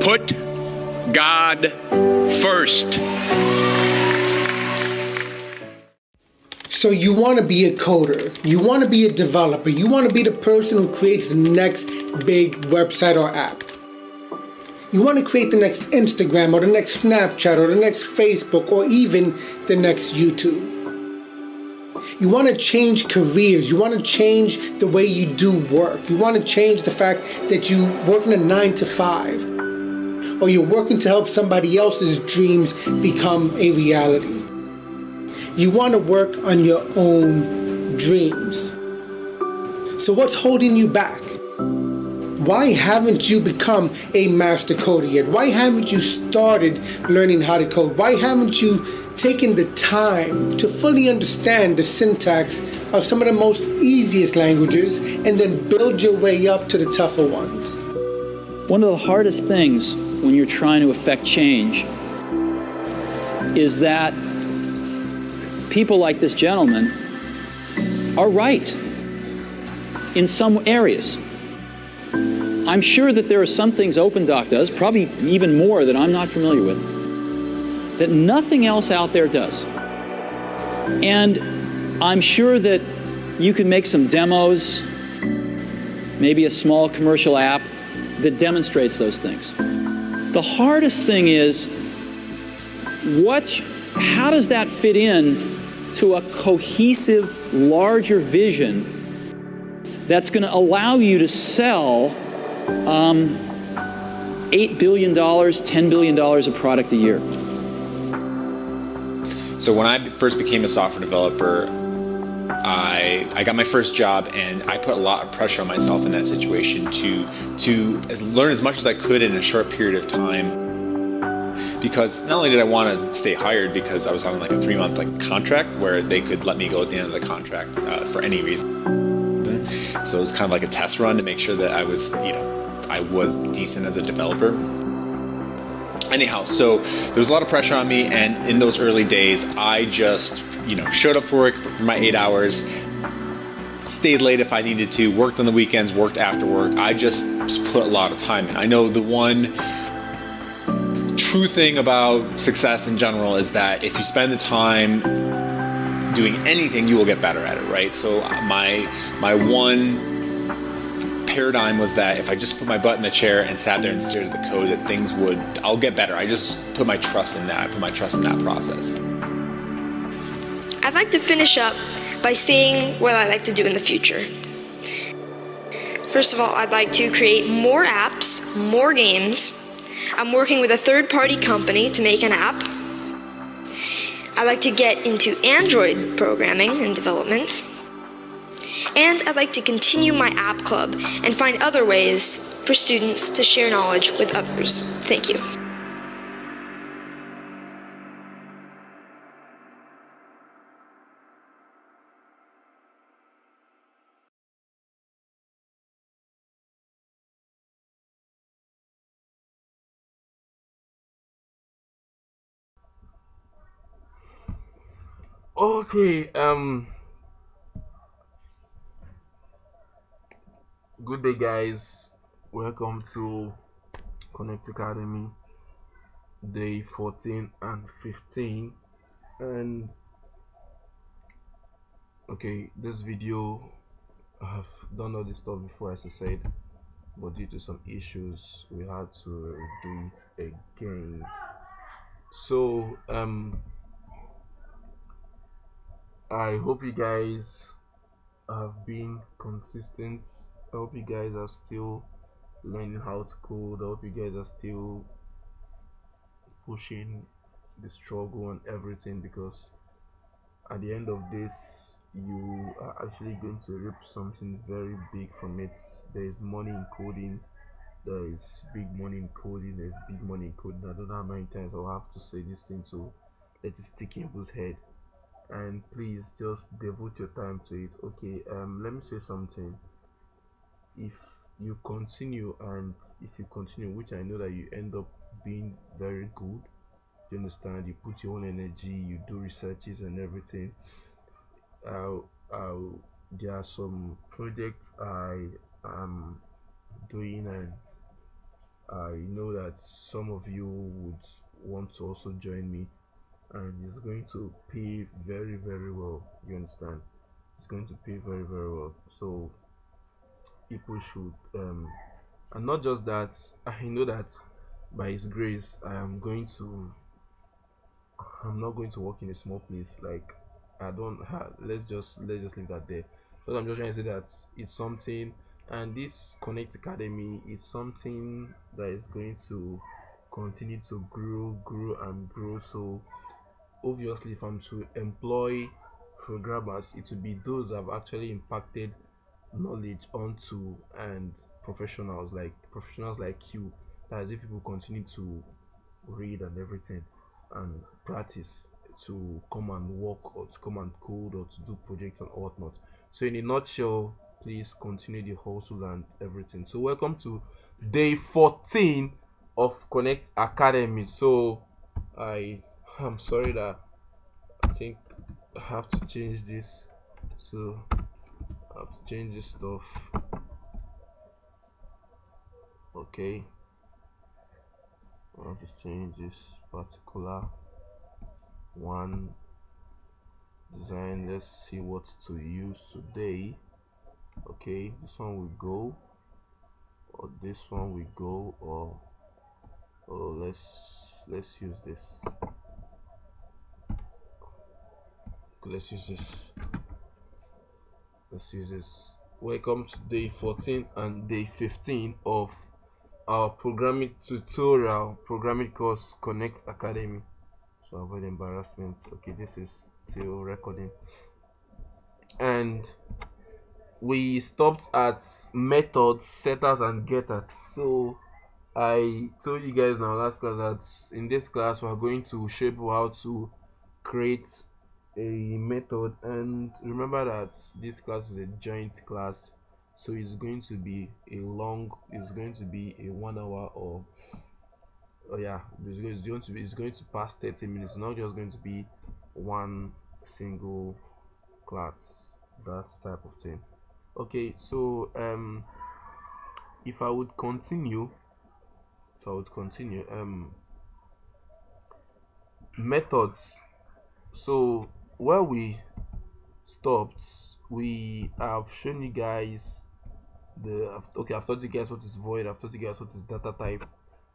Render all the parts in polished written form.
Put God first. So you want to be a coder, you want to be a developer, you want to be the person who creates the next big website or app. You want to create the next Instagram or the next Snapchat or the next Facebook or even the next YouTube. You want to change careers, you want to change the way you do work. You want to change the fact that you work in a 9 to 5 or you're working to help somebody else's dreams become a reality. You want to work on your own dreams. So what's holding you back? Why haven't you become a master coder yet? Why haven't you started learning how to code? Why haven't you taken the time to fully understand the syntax of some of the most easiest languages and then build your way up to the tougher ones? One of the hardest things when you're trying to affect change is that people like this gentleman are right in some areas. I'm sure that there are some things OpenDoc does, probably even more that I'm not familiar with, that nothing else out there does. And I'm sure that you can make some demos, maybe a small commercial app that demonstrates those things. The hardest thing is, how does that fit in to a cohesive, larger vision that's going to allow you to sell $8 billion, $10 billion of product a year? So when I first became a software developer, I got my first job, and I put a lot of pressure on myself in that situation to learn as much as I could in a short period of time. Because not only did I want to stay hired, because I was on like a 3-month contract where they could let me go at the end of the contract for any reason. So it was kind of like a test run to make sure that I was decent as a developer. Anyhow, so there was a lot of pressure on me, and in those early days, I just showed up for work for my 8 hours, stayed late if I needed to, worked on the weekends, worked after work. I just put a lot of time in. I know the one true thing about success in general is that if you spend the time doing anything, you will get better at it, right? So my one paradigm was that if I just put my butt in the chair and sat there and stared at the code, that I'll get better. I just put my trust in that. I put my trust in that process. I'd like to finish up by saying what I'd like to do in the future. First of all, I'd like to create more apps, more games. I'm working with a third-party company to make an app. I'd like to get into Android programming and development. And I'd like to continue my app club and find other ways for students to share knowledge with others. Thank you. Okay, good day guys. Welcome to Connekt Academy, day 14 and 15. And okay, this video, I have done all this stuff before, as I said, but due to some issues we had to do it again. So I hope you guys have been consistent. I hope you guys are still learning how to code. I hope you guys are still pushing the struggle and everything, because at the end of this you are actually going to reap something very big from it. There is money in coding, there is big money in coding, there's big money in coding. I don't know how many times I'll have to say this thing to let it stick in people's head. And please just devote your time to it. Okay, let me say something. If you continue, and if you continue, which I know that you end up being very good, you understand, you put your own energy, you do researches and everything. There are some projects I am doing, and I know that some of you would want to also join me, and it's going to pay very, very well. You understand? It's going to pay very, very well. So people should, and not just that, I know that by His grace, I'm not going to work in a small place. Like, I don't have, let's just leave that there. So I'm just trying to say that it's something, and this Connekt Academy is something that is going to continue to grow and grow. So obviously, if I'm to employ programmers, it will be those that have actually impacted knowledge onto, and professionals like you. That is, if people continue to read and everything and practice, to come and work or to come and code or to do projects and whatnot. So in a nutshell, please continue the hustle and everything. So welcome to day 14 of Connekt Academy. So I'm sorry that I think I have to change this. So I have to change this stuff. Okay, I have to change this particular one design. Let's see what to use today. Okay, this one will go, or this one will go, or let's use this. Let's use this. Let's use this. Welcome to day 14 and day 15 of our programming course, Connekt Academy. So avoid embarrassment. Okay, this is still recording, and we stopped at methods, setters, and getters. So I told you guys in our last class that in this class we are going to show you how to create a method. And remember that this class is a joint class, so it's going to be a 1 hour, or yeah, it's going to pass 30 minutes. It's not just going to be one single class, that type of thing. Okay, so if I would continue, methods. So where we stopped, we have shown you guys I've taught you guys what is void, I've taught you guys what is data type,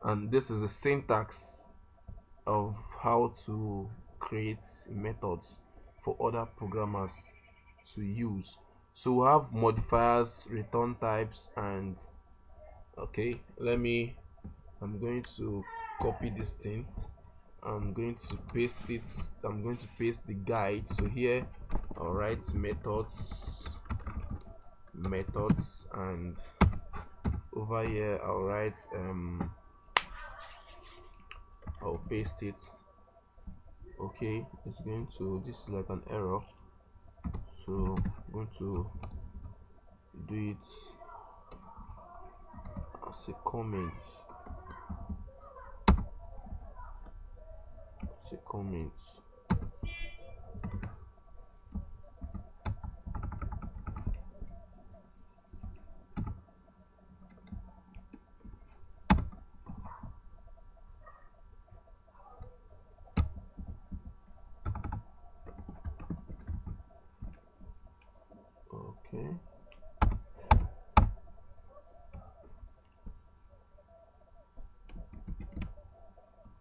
and this is the syntax of how to create methods for other programmers to use. So we have modifiers, return types, and okay, I'm going to copy this thing. I'm going to paste the guide. So here I'll write methods, and over here I'll write I'll paste it. Okay, this is like an error, so I'm going to do it as a comment.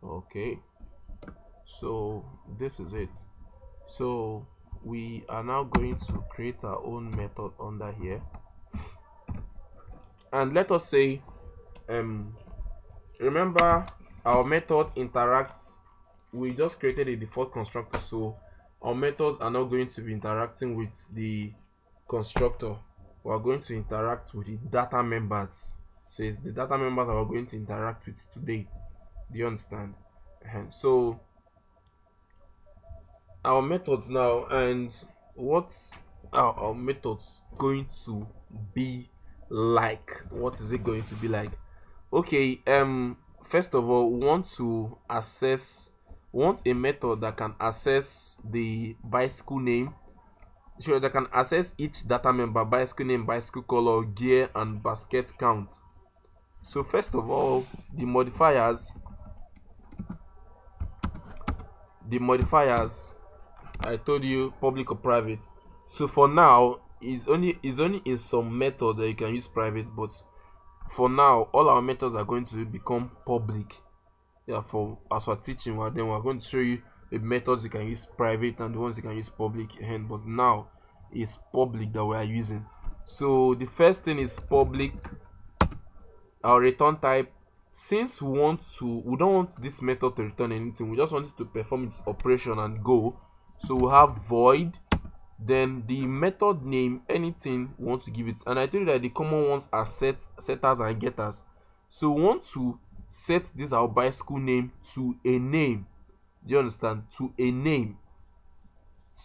Okay, so this is it. So we are now going to create our own method under here, and let us say remember our method interacts, we just created a default constructor, so our methods are not going to be interacting with the constructor. We are going to interact with the data members. So it's the data members that we're going to interact with today. Do you understand? So our methods now, and what's our methods going to be like? What is it going to be like? Okay, first of all, we want a method that can access the bicycle name, so that can access each data member: bicycle name, bicycle color, gear, and basket count. So first of all, the modifiers I told you public or private. So for now is only in some methods that you can use private, but for now all our methods are going to become public. Yeah, for as we're teaching, then we're going to show you the methods you can use private and the ones you can use public. But now it's public that we are using. So the first thing is public. Our return type, since we don't want this method to return anything, we just want it to perform its operation and go. So we have void, then the method name, anything we want to give it. And I told you that the common ones are setters and getters. So we want to set this our bicycle name to a name. Do you understand? To a name,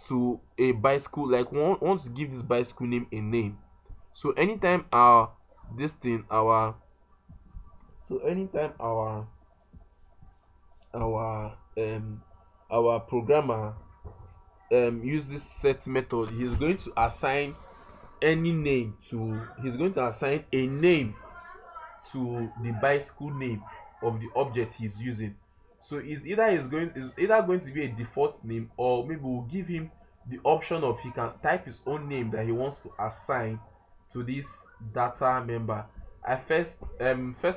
to a bicycle, like we want to give this bicycle name a name. So anytime our our programmer use this set method, he's going to assign a name to the bicycle name of the object he's using. So is either going to be a default name, or maybe we'll give him the option of he can type his own name that he wants to assign to this data member. First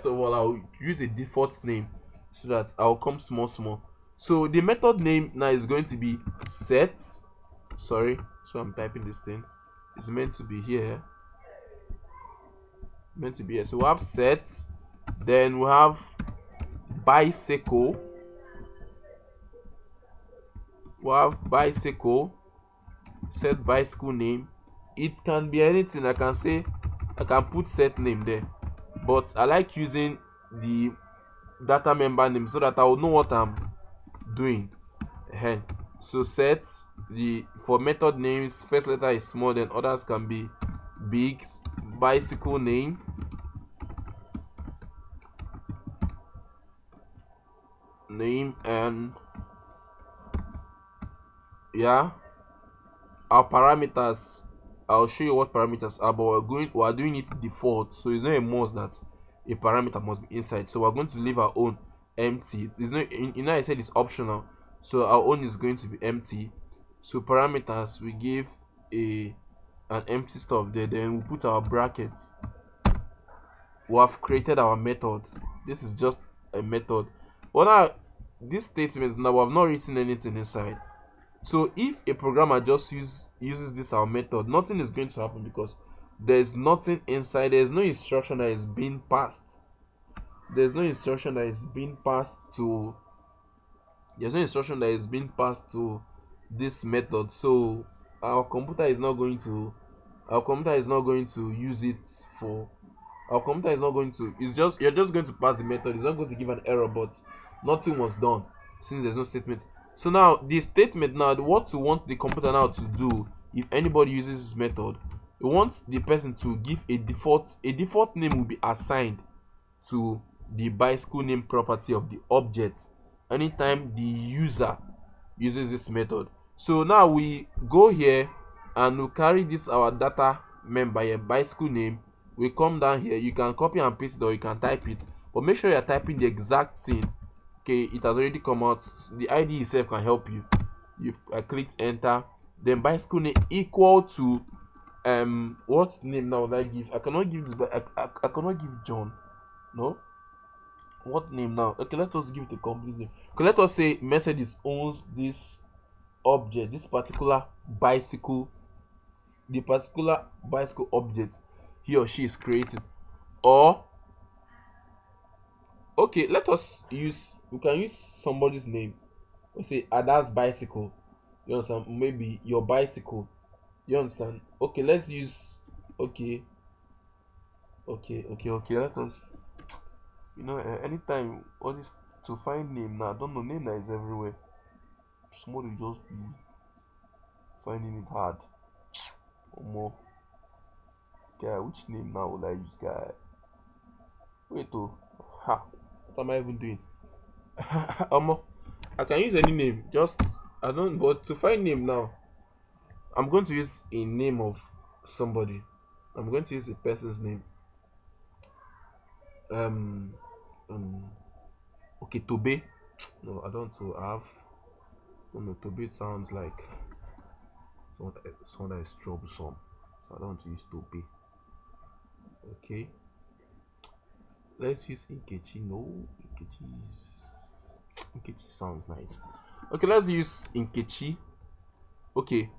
of all, I'll use a default name so that I'll come small. So the method name now is going to be set. Sorry, so I'm typing this thing. It's meant to be here. So we have set, then we have bicycle. Set bicycle name. It can be anything. I can put set name there, but I like using the data member name so that I will know what I'm doing. So set, for method names, first letter is small, then others can be big. Bicycle name, and yeah, our parameters, I'll show you what parameters are, but we are doing it default, so it's not a must that a parameter must be inside. So we're going to leave our own empty. It's not, I said it's optional, so our own is going to be empty. So parameters, we give an empty stuff there, then we put our brackets. We have created our method. This is just a method. But now this statement, now we have not written anything inside. So if a programmer just uses this our method, nothing is going to happen because there's nothing inside. There's no instruction that is being passed. There's no instruction that is being passed to this method. So our computer is not going to use it for. Our computer is not going to. You're just going to pass the method. It's not going to give an error, but nothing was done since there's no statement. So now the statement, now what we want the computer now to do, if anybody uses this method, we want the person to give a default name will be assigned to the bicycle name property of the object anytime the user uses this method. So now we go here and we carry this our data member here, bicycle name. We come down here, you can copy and paste it or you can type it, but make sure you're typing the exact thing. Okay, it has already come out. The ID itself can help you. I clicked enter, then bicycle name equal to what name now would I give? I cannot give this, but I cannot give John. No, what name now? Okay, let us give it a complete name. Okay, let us say Mercedes owns this object, this particular bicycle, the particular bicycle object he or she is creating. Or okay, we can use somebody's name. Let's say Ada's bicycle. You understand? Maybe your bicycle. You understand? Okay, let's use okay. Let us, anytime all this to find name now. I don't know, name that is everywhere. Somebody just be finding it hard. Or more. Guy, which name now will I use, guy? Wait, what am I even doing? I can use any name, but to find name now, I'm going to use a name of somebody. I'm going to use a person's name. um okay, Tobe. No, I don't so have. No, no, Tobe sounds like someone that is troublesome, so I don't want to use Tobe. Okay, let's use Nkechi. No, Nkechi sounds nice. Okay, let's use Nkechi. Okay,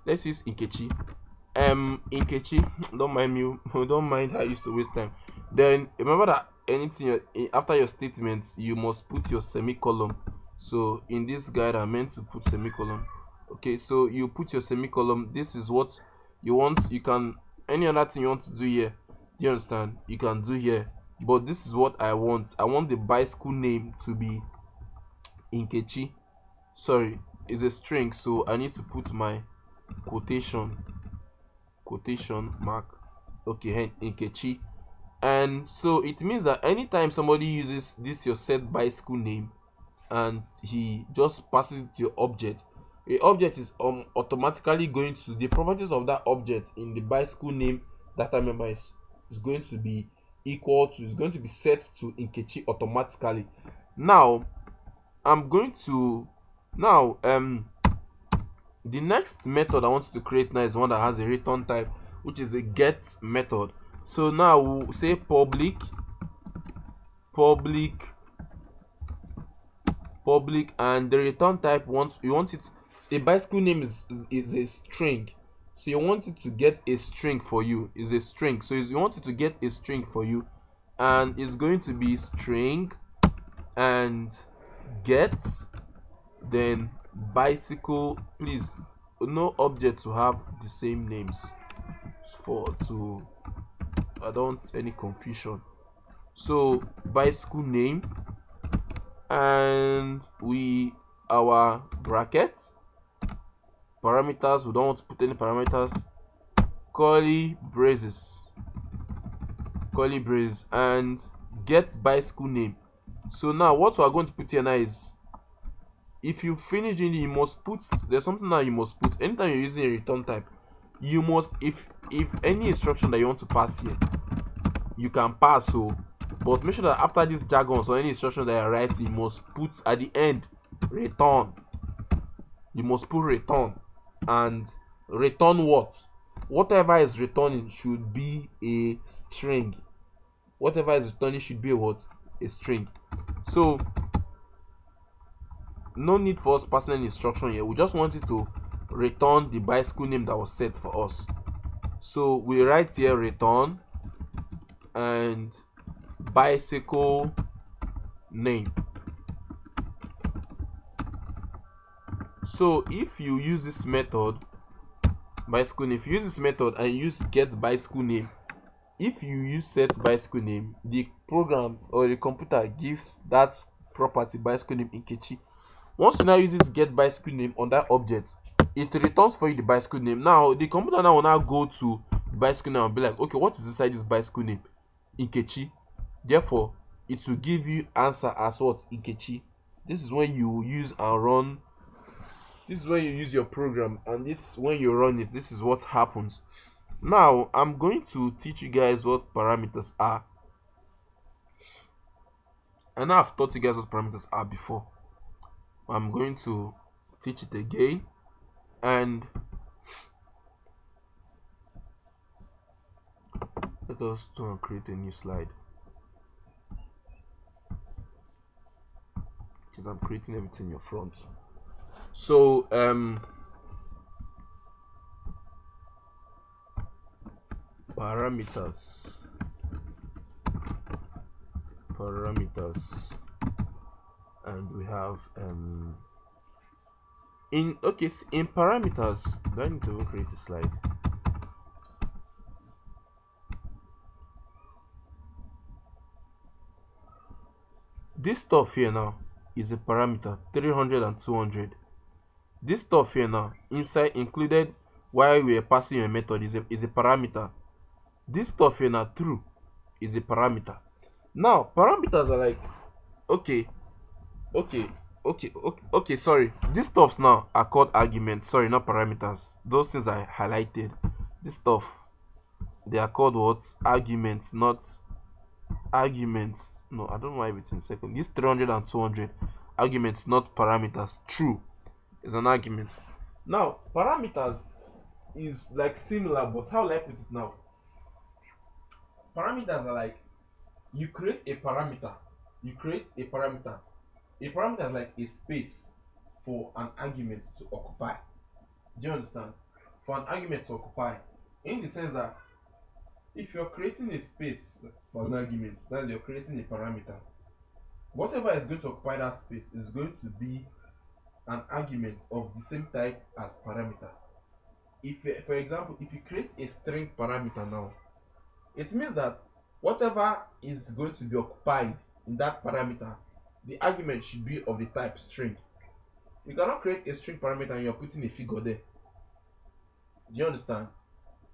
let's use Nkechi. Nkechi, don't mind me. Don't mind I used to waste time. Then remember that anything after your statements, you must put your semicolon. So in this guide, I meant to put semicolon. Okay, so you put your semicolon. This is what you want. You can any other thing you want to do here. Do you understand? You can do here, but this is what I want. I want the bicycle name to be Nkechi. Sorry, it's a string, so I need to put my quotation mark. Okay, Nkechi. And so it means that anytime somebody uses this your set bicycle name and he just passes it to your object, a object is automatically going to the properties of that object in the bicycle name data member is going to be equal to, is going to be set to Nkechi automatically. Now I'm going to the next method I want to create now is one that has a return type, which is a get method. So now we'll say public, and the return type you want it, a bicycle name is a string, so you want it to get a string for you, is a string, so you want it to get a string for you, and it's going to be string and get, then bicycle. Please, no object to have the same names I don't want any confusion. So bicycle name, and our brackets, parameters, we don't want to put any parameters, curly braces, and get bicycle name. So now what we are going to put here now is, if you finish doing it, you must put, there's something that you must put anytime you're using a return type. You must, if any instruction that you want to pass here, you can pass, so but make sure that after these jargons or any instruction that you're writing, you must put at the end return. You must put return, and return whatever is returning should be a string. Whatever is returning should be a string. So no need for us passing any instruction here. We just want it to return the bicycle name that was set for us. So we write here return and bicycle name. So if you use this method, bicycle name, if you use this method and use get bicycle name, if you use set bicycle name, the program or the computer gives that property bicycle name Nkechi. Once you now use this get bicycle name on that object, it returns for you the bicycle name. Now the computer now will now go to the bicycle name and be like, okay, what is inside this bicycle name? Nkechi. Therefore it will give you answer as what? Nkechi. This is when you use and run, this is when you use your program, and this when you run it, this is what happens. Now I'm going to teach you guys what parameters are. And I've taught you guys what parameters are before. I'm going to teach it again, and let us create a new slide, because I'm creating everything in your front. So parameters, and we have in parameters, do I need to create a slide? This stuff here now is a parameter, 300 and 200. This stuff here now inside included while we are passing a method is a parameter. This stuff here now true is a parameter. Now parameters are like, okay, sorry, these stuffs now are called arguments. Sorry, not parameters. Those things I highlighted, this stuff, they are called what? Arguments, not arguments. No, I don't know why it's in second. This 300 and 200 arguments, not parameters. True, is an argument. Now parameters is like similar, but how like it is now? Parameters are like, you create a parameter. You create a parameter. A parameter is like a space for an argument to occupy. Do you understand? For an argument to occupy, in the sense that if you're creating a space for an argument, then you're creating a parameter. Whatever is going to occupy that space is going to be an argument of the same type as parameter. If, for example, if you create a string parameter now, it means that whatever is going to be occupied in that parameter, the argument should be of the type string. You cannot create a string parameter and you're putting a figure there. Do you understand?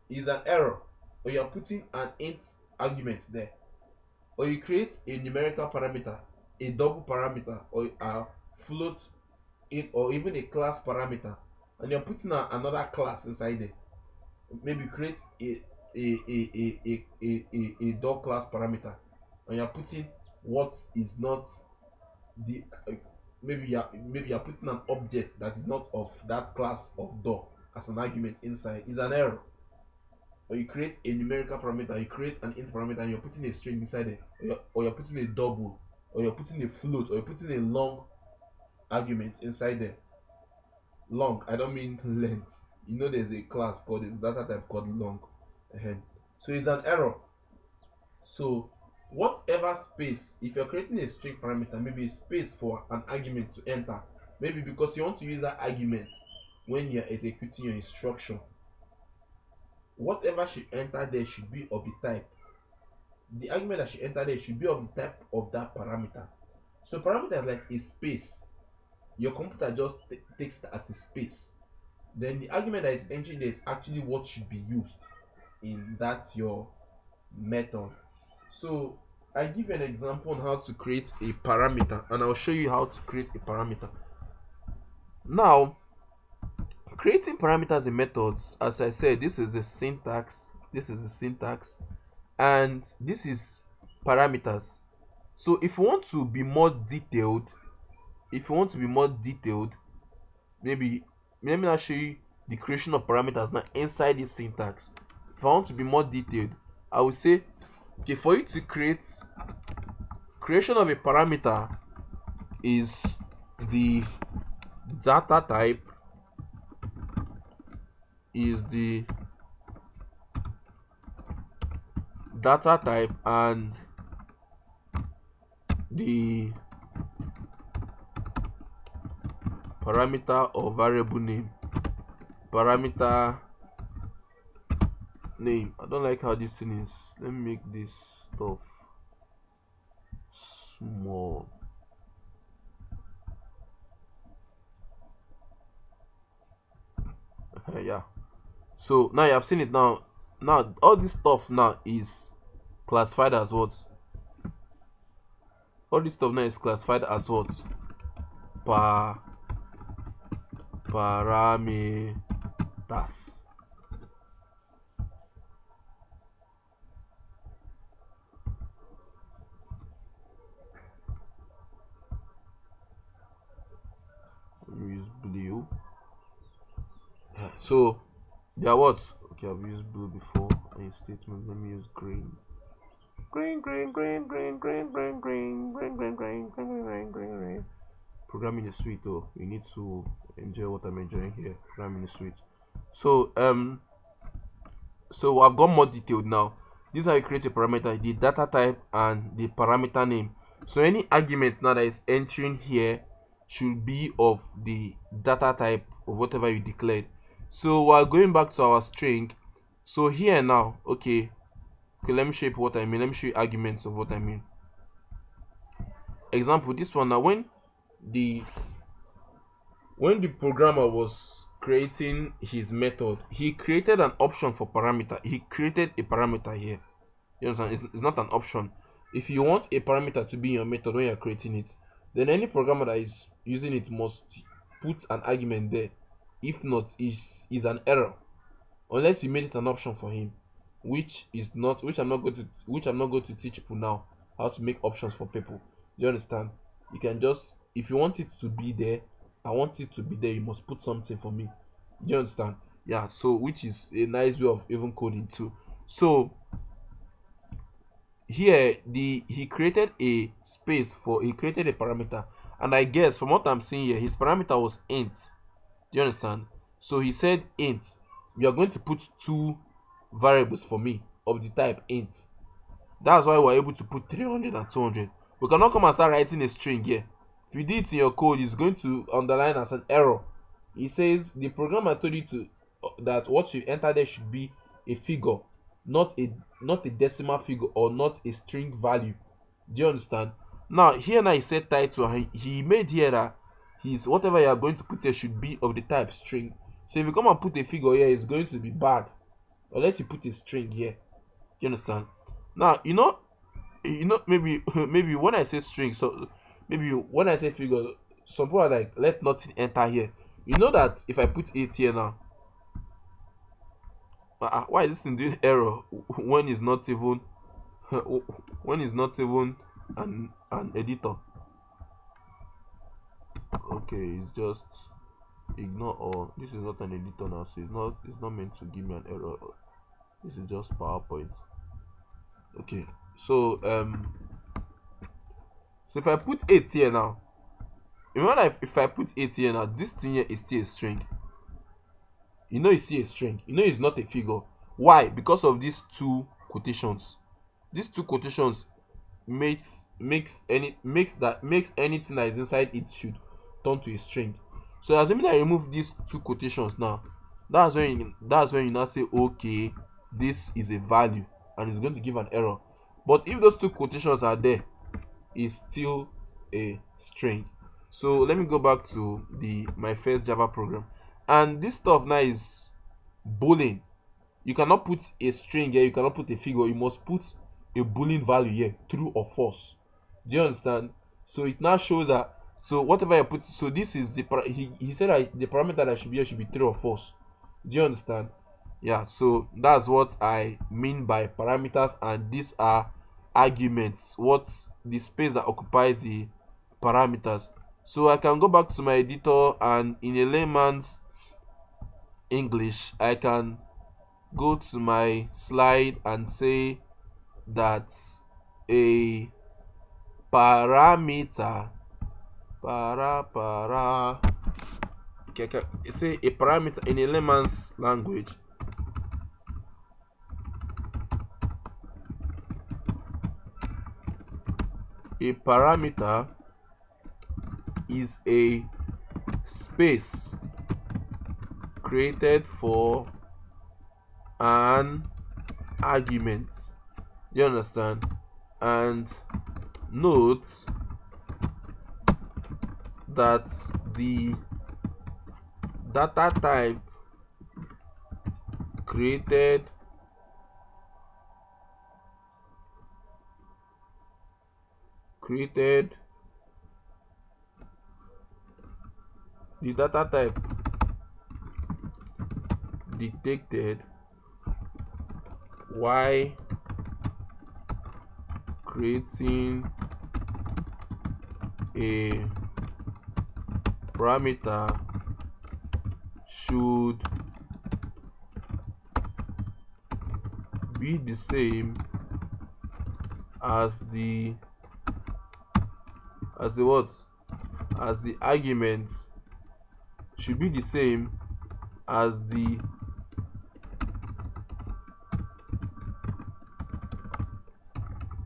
It's an error. Or you're putting an int argument there. Or you create a numerical parameter, a double parameter, or a float it, or even a class parameter, and you're putting another class inside there. Maybe create a dog class parameter, and you're putting what is not the maybe you're putting an object that is not of that class of dog as an argument inside. Is an error. Or you create a numerical parameter, you create an int parameter, and you're putting a string inside it, or you're putting a double, or you're putting a float, or you're putting a long argument inside there. Long, I don't mean length. You know, there's a class called a data type called long. So it's an error. So whatever space, if you're creating a string parameter, maybe a space for an argument to enter, maybe because you want to use that argument when you're executing your instruction, whatever should enter there should be of the type. The argument that should enter there should be of the type of that parameter. So parameter is like a space. Your computer just takes it as a space. Then the argument that is entering there is actually what should be used in that your method. So I give an example on how to create a parameter, and I'll show you how to create a parameter. Now, creating parameters in methods, as I said, this is the syntax, and this is parameters. So if you want to be more detailed, maybe let me now show you the creation of parameters now inside this syntax. If I want to be more detailed, I will say, okay, for you to creation of a parameter is the data type and the parameter or variable name. I don't like how this thing is. Let me make this stuff small. Yeah. So now you have seen it. Now all this stuff now is classified as what? All this stuff now is classified as what? Parameters. Use blue. So they are what? Okay, I've used blue before. A statement. Let me use green. Green. Programming is sweet though. You need to enjoy what I'm enjoying here. Programming is sweet. So I've got more detailed now. This is how you create a parameter, the data type and the parameter name. So any argument now that is entering here should be of the data type of whatever you declared. So while going back to our string, so here now, okay, let me show you what I mean. Let me show you arguments of what I mean. Example, this one now, when the programmer was creating his method, he created an option for parameter. He created a parameter here. You understand? It's not an option. If you want a parameter to be in your method when you're creating it, then any programmer that is using it must put an argument there. If not, is an error, unless you made it an option for him. which I'm not going to teach people now how to make options for people. Do you understand? You can just, if you want it to be there, I want it to be there, you must put something for me. Do you understand? Yeah, so which is a nice way of even coding too. So here he created a space for, he created a parameter, and I guess from what I'm seeing here, his parameter was int. Do you understand? So he said int, we are going to put two variables for me of the type int. That's why we're able to put 300 and 200. We cannot come and start writing a string here. If you did it in your code, it's going to underline as an error. It says the programmer told you to that what you enter there should be a figure, not a decimal figure or not a string value. Do you understand? Now here now he said title, and he made here that his whatever you are going to put here should be of the type string. So if you come and put a figure here, it's going to be bad unless you put a string here. You understand? Now maybe maybe when I say string, so maybe when I say figure, some people are like, let nothing enter here. You know that if I put 8 here now, why is this thing doing error when it's not even when it's not even an editor? Okay, it's just ignore all. This is not an editor now, so it's not meant to give me an error. This is just PowerPoint. Okay, so so if I put 8 here now, remember if I put 8 here now, this thing here is still a string. You know it's still a string. You know it's not a figure. Why? Because of these two quotations. These two quotations makes anything that is inside it should turn to a string. So assuming I remove these two quotations now, that's when you now say, okay, this is a value and it's going to give an error. But if those two quotations are there, it's still a string. So let me go back to my first Java program, and this stuff now is boolean. You cannot put a string here, you cannot put a figure, you must put a boolean value here, true or false. Do you understand? So it now shows that, so whatever I put, so this is the he said that the parameter that should be here should be true or false. Do you understand? Yeah, so that's what I mean by parameters, and these are arguments, what's the space that occupies the parameters. So I can go back to my editor, and in a layman's English, I can go to my slide and say that a parameter say a parameter in a layman's language a parameter is a space created for an argument. You understand? And note that the data type created the data type detected while creating a parameter should be the same as the what? As the arguments should be the same as the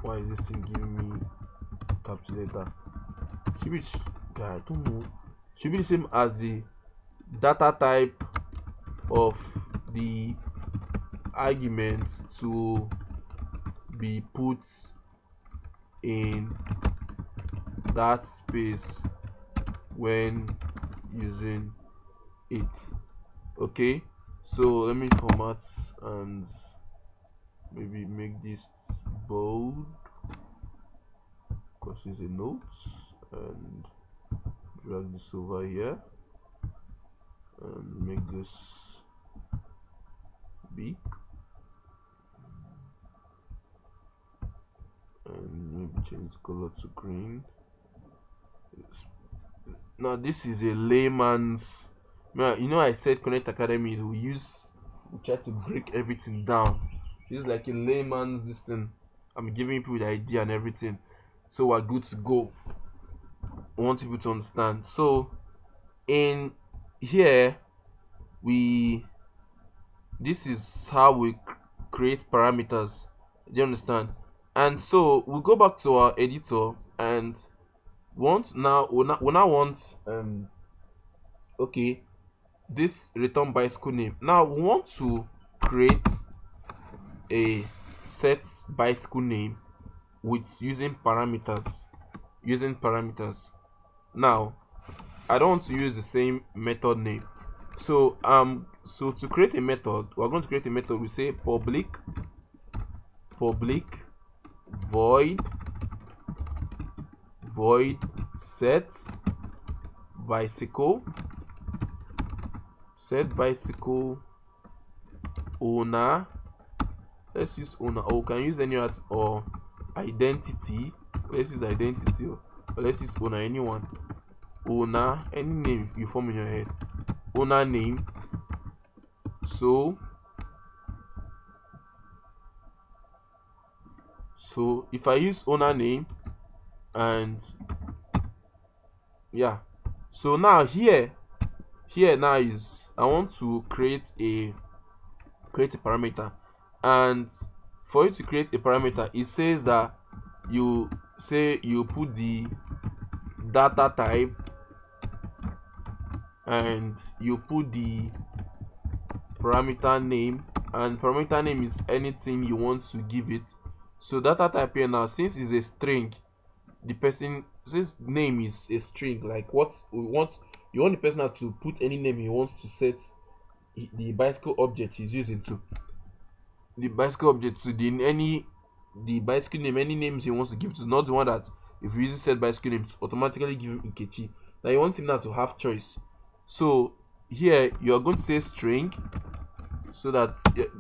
why is this thing giving me calculator? Should be I don't know. Should be the same as the data type of the arguments to be put in that space when using it. Okay, so let me format and maybe make this bold because it's a note, and drag this over here and make this big. change the color to green. Now this is a layman's. I said Connekt Academy we try to break everything down. This is like a layman's this thing. I'm giving people the idea and everything, so we're good to go. I want people to understand. So in here this is how we create parameters. Do you understand? And so we go back to our editor and we now want okay, this return bicycle name. Now we want to create a set bicycle name with using parameters. Now I don't want to use the same method name. So to create a method, we're going to create a method. We say public void set bicycle owner. Let's use owner, or we can use any other, or identity. Let's use identity, or let's use owner. Anyone, owner, any name you form in your head. Owner name. So if I use owner name, and yeah, so now here now is I want to create a parameter, and for you to create a parameter, it says that you put the data type and you put the parameter name, and parameter name is anything you want to give it. So data type here now, since it's a string, since name is a string, like what we want, you want the person now to put any name he wants to set the bicycle object he's using to. The bicycle object to the bicycle name, any names he wants to give to, not the one that if you use set bicycle name automatically give him Ikechi. Now you want him now to have choice. So here you are going to say string, so that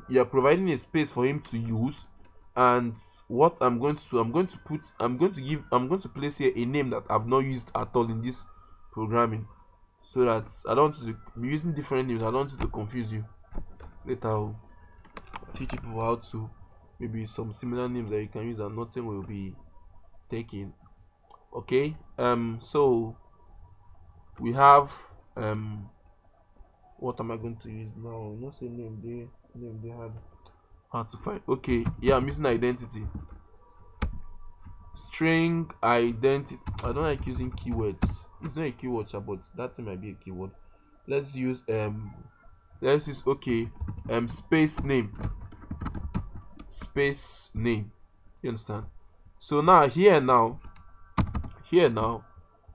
you are providing a space for him to use. And what I'm going to place here a name that I've not used at all in this programming, so that I don't want to be using different names. I don't want it to confuse you. Later I'll teach people how to maybe some similar names that you can use and nothing will be taken. Okay, so we have what am I going to use now? Not say name they had hard to find. Okay, yeah, I'm using identity. String identity. I don't like using keywords. It's not a keyword, but that thing might be a keyword. Let's use okay, space name. You understand? So now here now,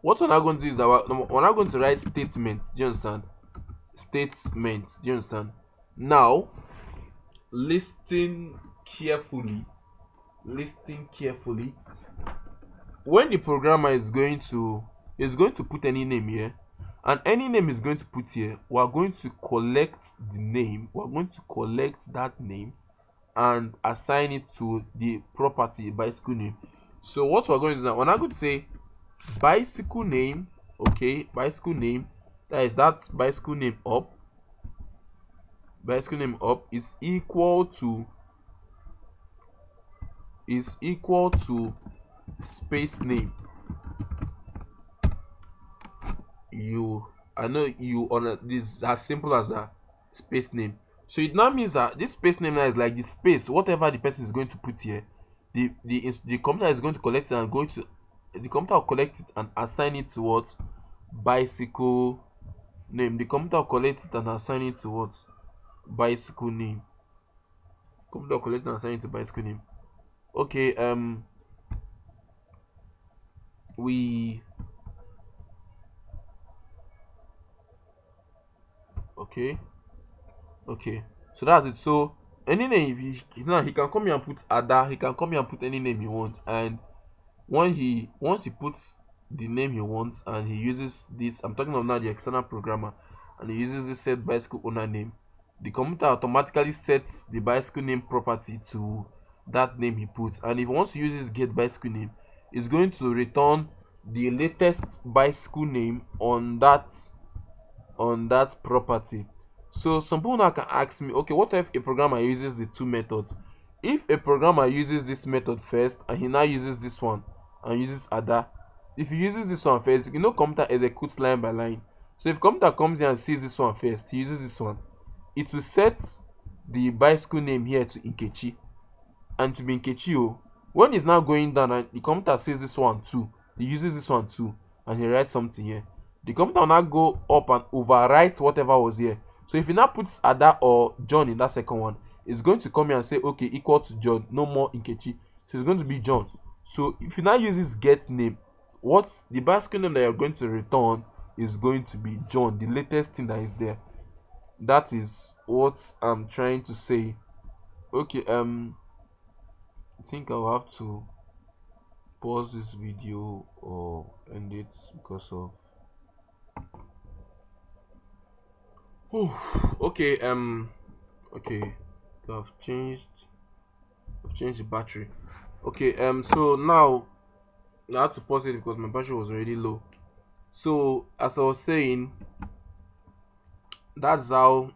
what we're not going to do is that we're not going to write statement. Do you understand? Statement. Do you understand? Now listen carefully. When the programmer is going to put any name here, and any name is going to put here, we are going to collect the name. We are going to collect that name and assign it to the property bicycle name. So what we're going to do now, we're not going to say bicycle name. Okay, bicycle name, that bicycle name up. Bicycle name up is equal to space name. I know you on this is as simple as that, space name. So it now means that this space name now is like the space, whatever the person is going to put here, the computer is going to collect it and the computer will collect it and assign it to what? Bicycle name. The computer will collect it and assign it to what? Bicycle name. Computer will collect and assign it to bicycle name. Okay, okay, so that's it. So any name, he can come here and put Ada, he can come here and put any name he wants, and once he puts the name he wants and he uses this, I'm talking of now the external programmer, and he uses this set bicycle owner name, the computer automatically sets the bicycle name property to that name he puts. And if he wants to use this get bicycle name, is going to return the latest bicycle name on that property. So some people now can ask me, okay, what if a programmer uses the two methods? If a programmer uses this method first and he now uses this one and uses other, if he uses this one first, computer executes line by line. So if computer comes here and sees this one first, he uses this one, it will set the bicycle name here to Nkechi, and to be Nkechi. When he's now going down and the computer sees this one too, he uses this one too, and he writes something here, the computer will now go up and overwrite whatever was here. So if he now puts Ada or John in that second one, it's going to come here and say, okay, equal to John, no more Nkechi. So it's going to be John. So if you now use this get name, what the bicycle name that you're going to return is going to be John, the latest thing that is there. That is what I'm trying to say. Okay, I think I'll have to pause this video or end it because of okay, so I've changed the battery. Okay, so now I had to pause it because my battery was already low. So as I was saying, that's how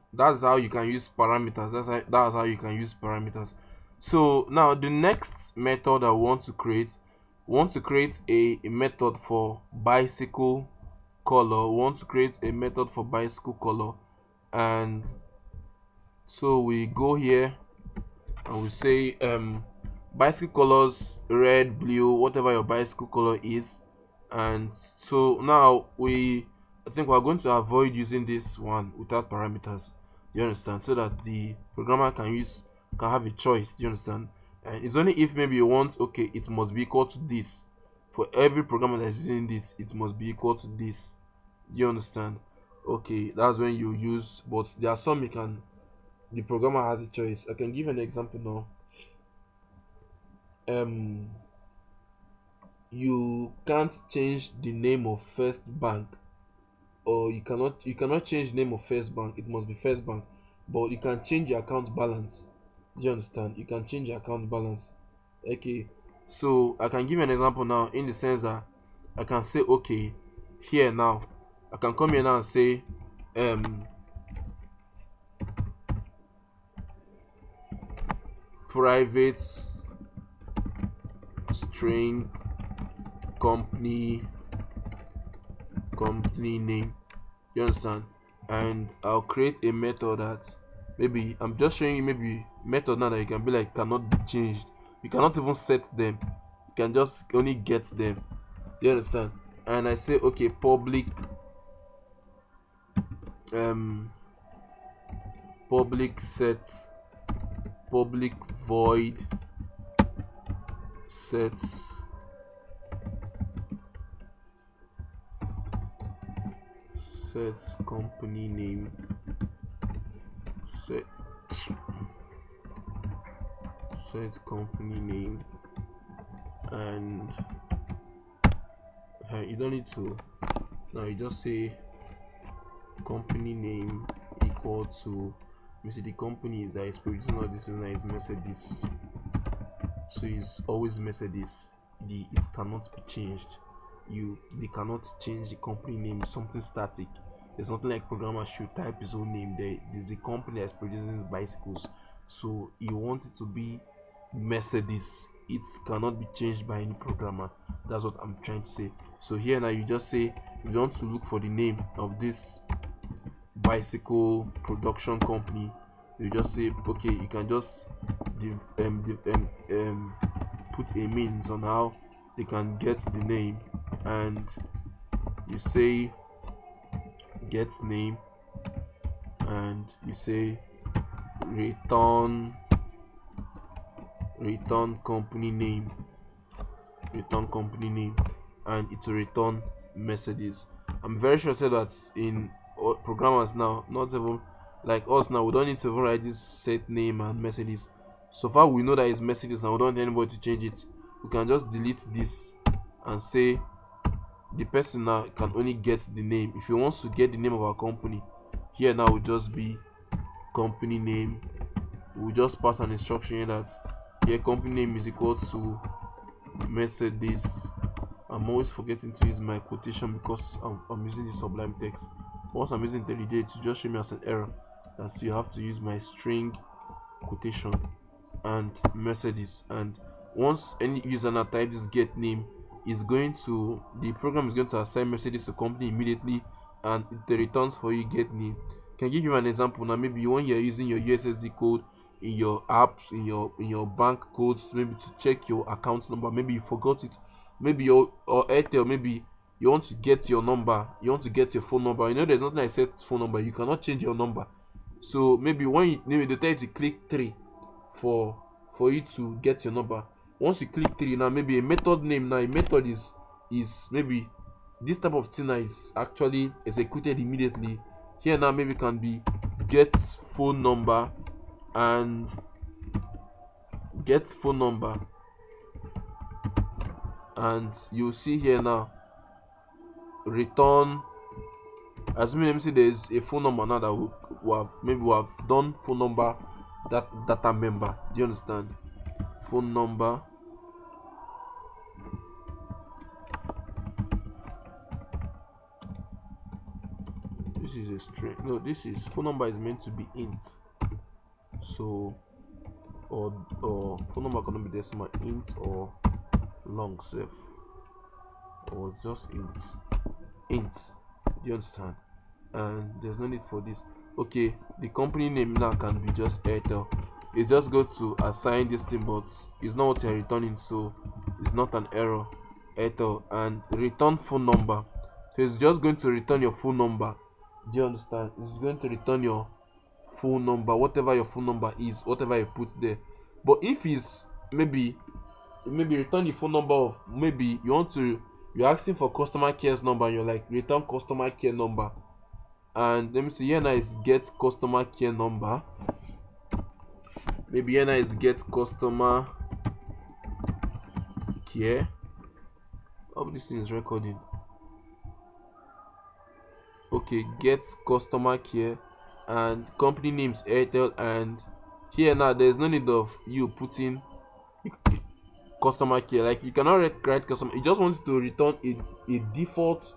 you can use parameters. That's how you can use parameters. So now the next method I want to create a method for bicycle color. And so we go here and we say bicycle colors, red, blue, whatever your bicycle color is. And so now I think we're going to avoid using this one without parameters, you understand, so that the programmer can have a choice, do you understand? And it's only if maybe you want, okay, it must be equal to this. For every programmer that's using this, it must be equal to this, you understand? Okay, that's when you use, but there are some the programmer has a choice. I can give an example now. You can't change the name of First Bank, or you cannot change the name of First Bank. It must be First Bank, but you can change your account balance. Do you understand? You can change your account balance. Okay, so I can give you an example now, in the sense that I can say, okay, here now I can come here now and say private string company name, you understand? And I'll create a method that, maybe I'm just showing you, maybe method now that you can be like cannot be changed. You cannot even set them, you can just only get them, you understand? And I say, okay, public public void sets company name, set company name. And you don't need to, now you just say company name equal to, you see the company that is producing all this is Mercedes, so it's always Mercedes. It cannot be changed. They cannot change the company name, something static. There's nothing like programmer should type his own name there. This is the company that's producing these bicycles, so you want it to be Mercedes. It cannot be changed by any programmer. That's what I'm trying to say. So here now you just say, if you want to look for the name of this bicycle production company, you just say, okay, you can just put a means on how they can get the name, and you say get name, and you say return company name, and it will return Mercedes. I'm very sure that in programmers now, not even like us now, we don't need to write this set name and Mercedes. So far we know that it's Mercedes and we don't want anybody to change it. We can just delete this and say the person now can only get the name. If he wants to get the name of our company, here now will just be company name. We'll just pass an instruction here that here company name is equal to Mercedes. I'm always forgetting to use my quotation because I'm using the sublime text. Once I'm using IntelliJ, it will just show me as an error. That's you have to use my string quotation and Mercedes. And once any user now type this get name, the program is going to assign Mercedes to company immediately, and it returns for you get name. Can give you an example now? Maybe when you're using your USSD code in your apps, in your bank codes, maybe to check your account number, maybe you forgot it, maybe your or Airtel, maybe you want to get your number, you want to get your phone number. There's nothing like set phone number, you cannot change your number. So maybe maybe they tell you to click 3 for you to get your number. Once you click 3, now maybe a method name, now a method is maybe this type of thing is actually executed immediately. Here now maybe can be get phone number, and you see here now return. Let me see, there's a phone number now that we have done phone number, that data member. Do you understand? Phone number. This is a string. No, this is phone number is meant to be int. So or phone number cannot be decimal, int or long self, or just int. Do you understand? And there's no need for this. Okay, the company name now can be just Airtel. It's just go to assign this thing, but it's not what you're returning, so it's not an error. Airtel. And return phone number, so it's just going to return your phone number. Do you understand? It's going to return your phone number, whatever your phone number is, whatever you put there. But if it's maybe return the phone number of, maybe you're asking for customer care's number, and you're like return customer care number. And let me see, here now is get customer care number. Maybe here now is get customer care. Oh, this thing is recording. Okay, get customer care, and company names Airtel. And here now there's no need of you putting customer care. Like, you cannot write customer, it just wants to return a default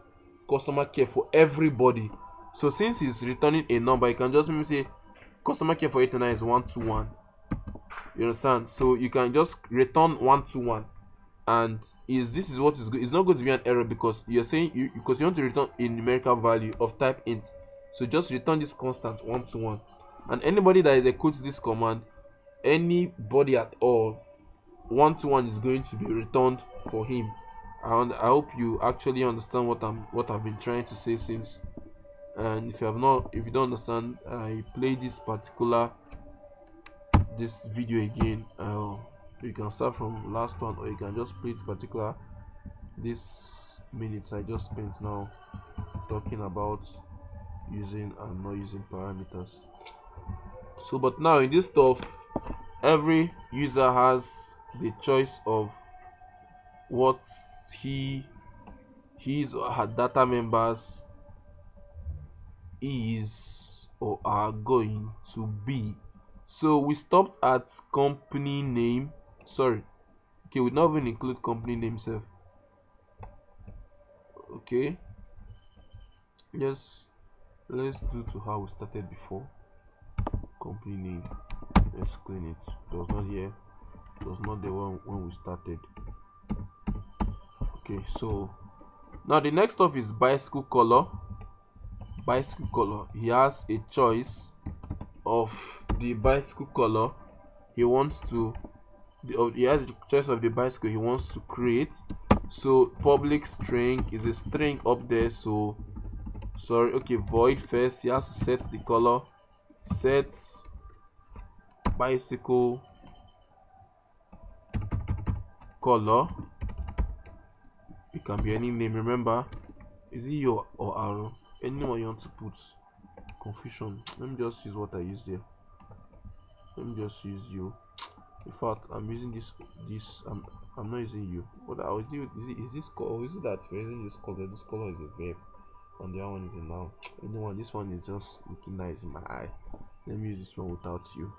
customer care for everybody. So since it's returning a number, you can just maybe say customer care for 89 is 121. You understand? So you can just return 121, and this is what is good. It's not going to be an error because you're saying because you want to return a numerical value of type int. So just return this constant 121, and anybody that executes this command, anybody at all, 121 is going to be returned for him. And I hope you actually understand what I've been trying to say since. And if you don't understand, I play this video again. You can start from last one, or you can just play this minutes I just spent now talking about using and not using parameters. So, but now in this stuff, every user has the choice of what his or her data members is or are going to be. So we stopped at company name. Sorry, okay, we not even include company name self. Okay, let's do to how we started before. Company name, let's clean it. It was not here, it was not the one when we started. Okay, so now the next stuff is bicycle color. He has a choice of the bicycle color he has the choice of the bicycle he wants to create. So public string is a string up there, so sorry, okay, void first. He has to set the color, set bicycle color. It can be any name, remember, is it your or arrow, anyone you want to put. Confusion, let me just use what I used there. Let me just use you. In fact, I'm using this I'm not using you. What I will do is this color, is it that we're using this color? This color is a verb and the other one is a noun. Anyone, this one is just looking nice in my eye. Let me use this one without you.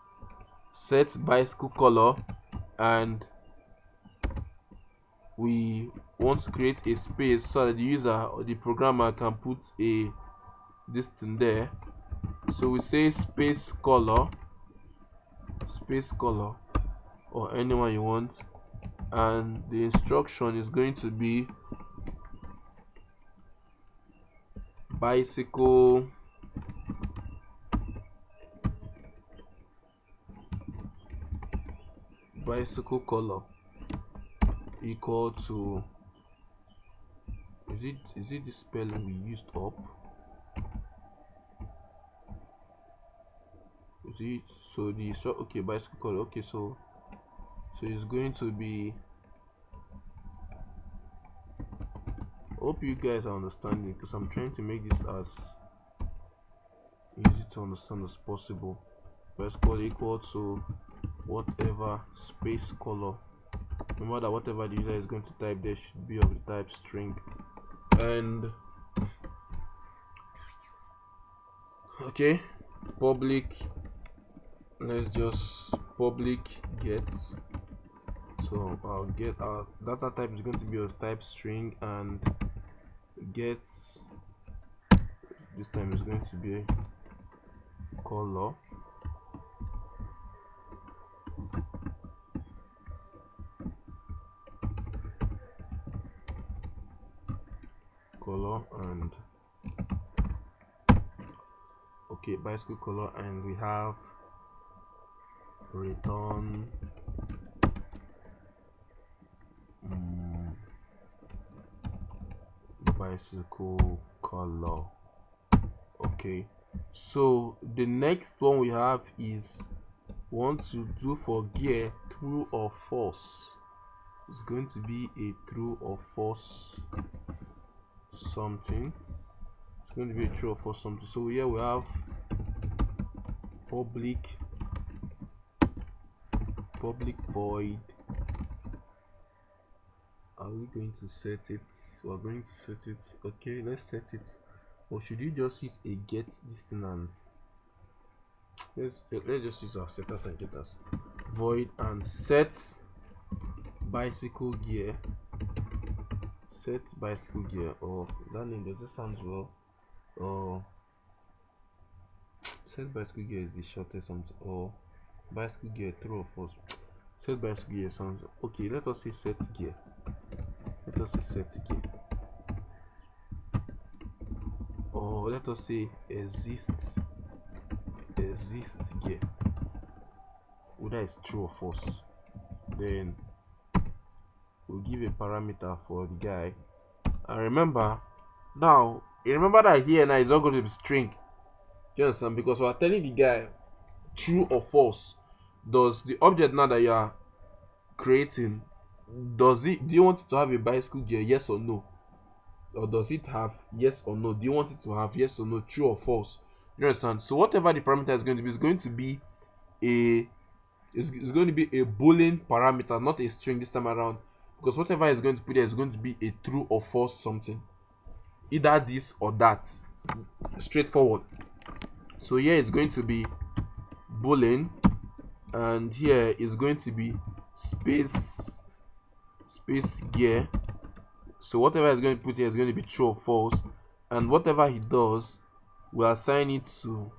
Set bicycle color, and we want to create a space so that the user or the programmer can put a this thing there. So we say space color, or anyone you want, and the instruction is going to be bicycle color equal to, is it the spelling we used up? Is it so the okay, bicycle color, okay, so it's going to be, hope you guys are understanding, because I'm trying to make this as easy to understand as possible. Bicycle color equal to whatever space color. Remember that whatever the user is going to type there should be of the type string. And okay, public, let's just public gets, so I'll get our data type is going to be of type string, and gets this time is going to be color, and okay, bicycle color, and we have return bicycle color. Okay, so the next one we have is want to do for gear true or false. It's going to be a true or false something. It's going to be a true or false something. So here we have public void. Are we going to set it? We're going to set it. Okay, let's set it. Or should you just use a get distance? Let's just use our setters and getters. Void and set bicycle gear. Set bicycle gear, or that name, does it sound well? Or set bicycle gear is the shortest something, or bicycle gear true or false. Set bicycle gear sounds okay. Let us say set gear. Or let us say exist gear. Whether it's true or false. Then we'll give a parameter for the guy. And remember that here now is not going to be string. Do you understand? Because we are telling the guy true or false. Does the object now that you are creating, do you want it to have a bicycle gear, yes or no? Or does it have yes or no? Do you want it to have yes or no, true or false? You understand? So whatever the parameter is going to be, is going to be a Boolean parameter, not a string this time around, because whatever is going to put there is going to be a true or false something, either this or that. Straightforward. So here is going to be Boolean, and here is going to be space gear. So whatever is going to put here is going to be true or false, and whatever he does, we assign it to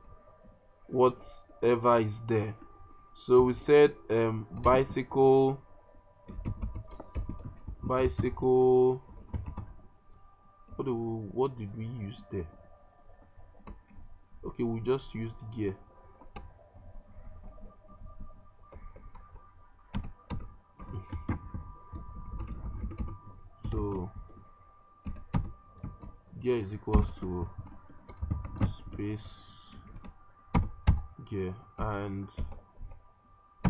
whatever is there. So we said bicycle. What did we use there? Okay, we just used gear. So gear is equals to space gear, and I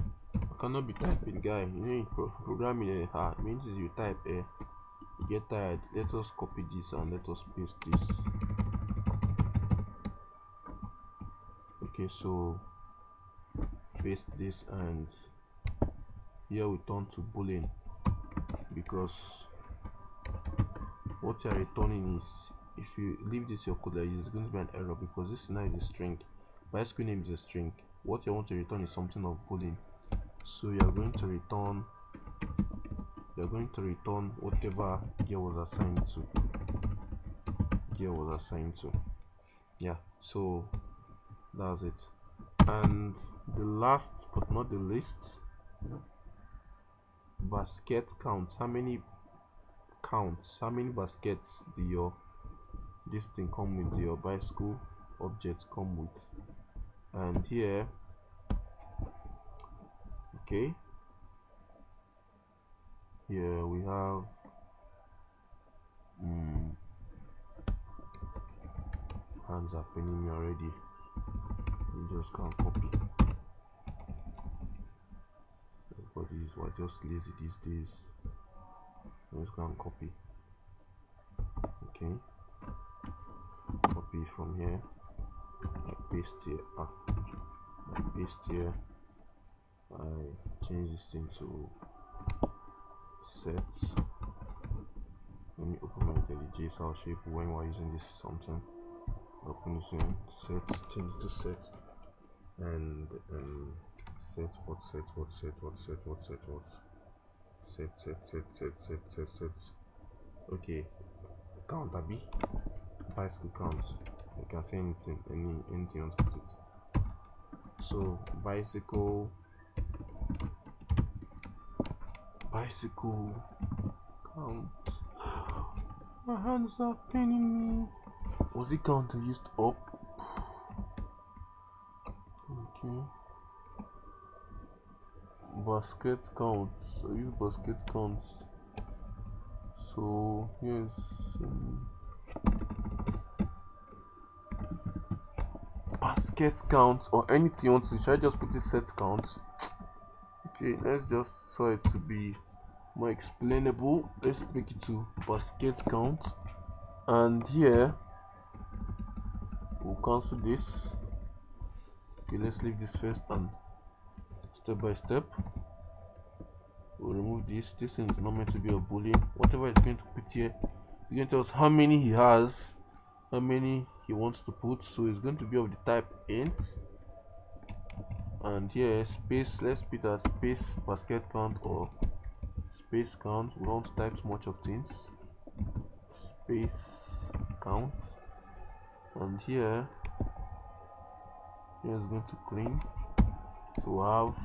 cannot be typing, guy. You know, in programming it means you type you get tired. Let us copy this and let us paste this. Okay, so paste this, and here we turn to Boolean, because what you are returning is, if you leave this your code like this, it's going to be an error, because this now is a string. Bicycle name is a string. What you want to return is something of Boolean. So you are going to return they're going to return whatever gear was assigned to. Yeah, so that's it. And the last but not the least, basket counts. How many baskets do your this thing come with, your bicycle objects come with? And here, okay, here we have hands are paining me already. You just can't copy. We're just lazy these days. You just can't copy. Okay, copy from here. I paste here. I paste here. I change this thing to sets. Let me open my IntelliJ so I'll show you when we're using this something. Open this in sets, change to sets, and set okay, count abi bicycle counts. You can say anything you want to put it. So bicycle count. My hands are paining me. Was it count used up? Okay. Basket counts. I use basket counts. So yes, basket count or anything you want to. Should I just put the set count? Okay, let's just so it to be more explainable. Let's make it to basket count, and here we'll cancel this. Okay, let's leave this first and step by step. We'll remove this. This thing is not meant to be a boolean. Whatever it's going to put here, it's going to tell us how many he has, how many he wants to put. So it's going to be of the type int. And here space, let's put as space basket count or space count. We don't type much of things. Space count. And here is going to clean. So we have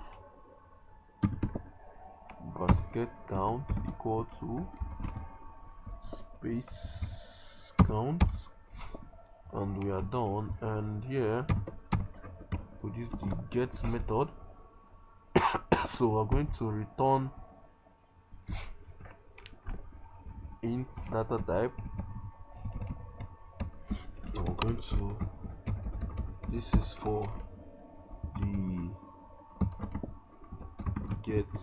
basket count equal to space count, and we are done. And here we use the get method. So we're going to return int data type. And we're going to, this is for the get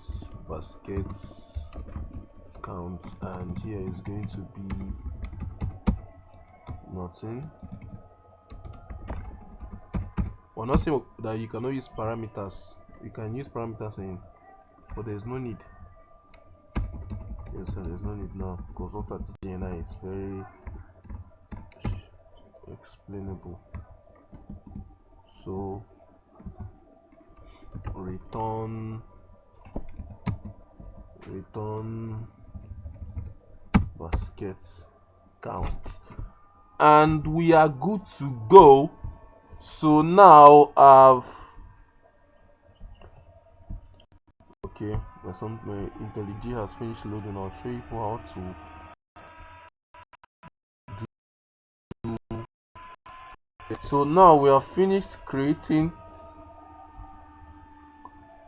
baskets count, and here is going to be nothing. We're not saying that you cannot use parameters. You can use parameters in, but there's no need. Yes, there's no need now because what at GNI is very explainable. So return basket count, and we are good to go. So now okay, my IntelliJ has finished loading. I'll show you how to do. So now we have finished creating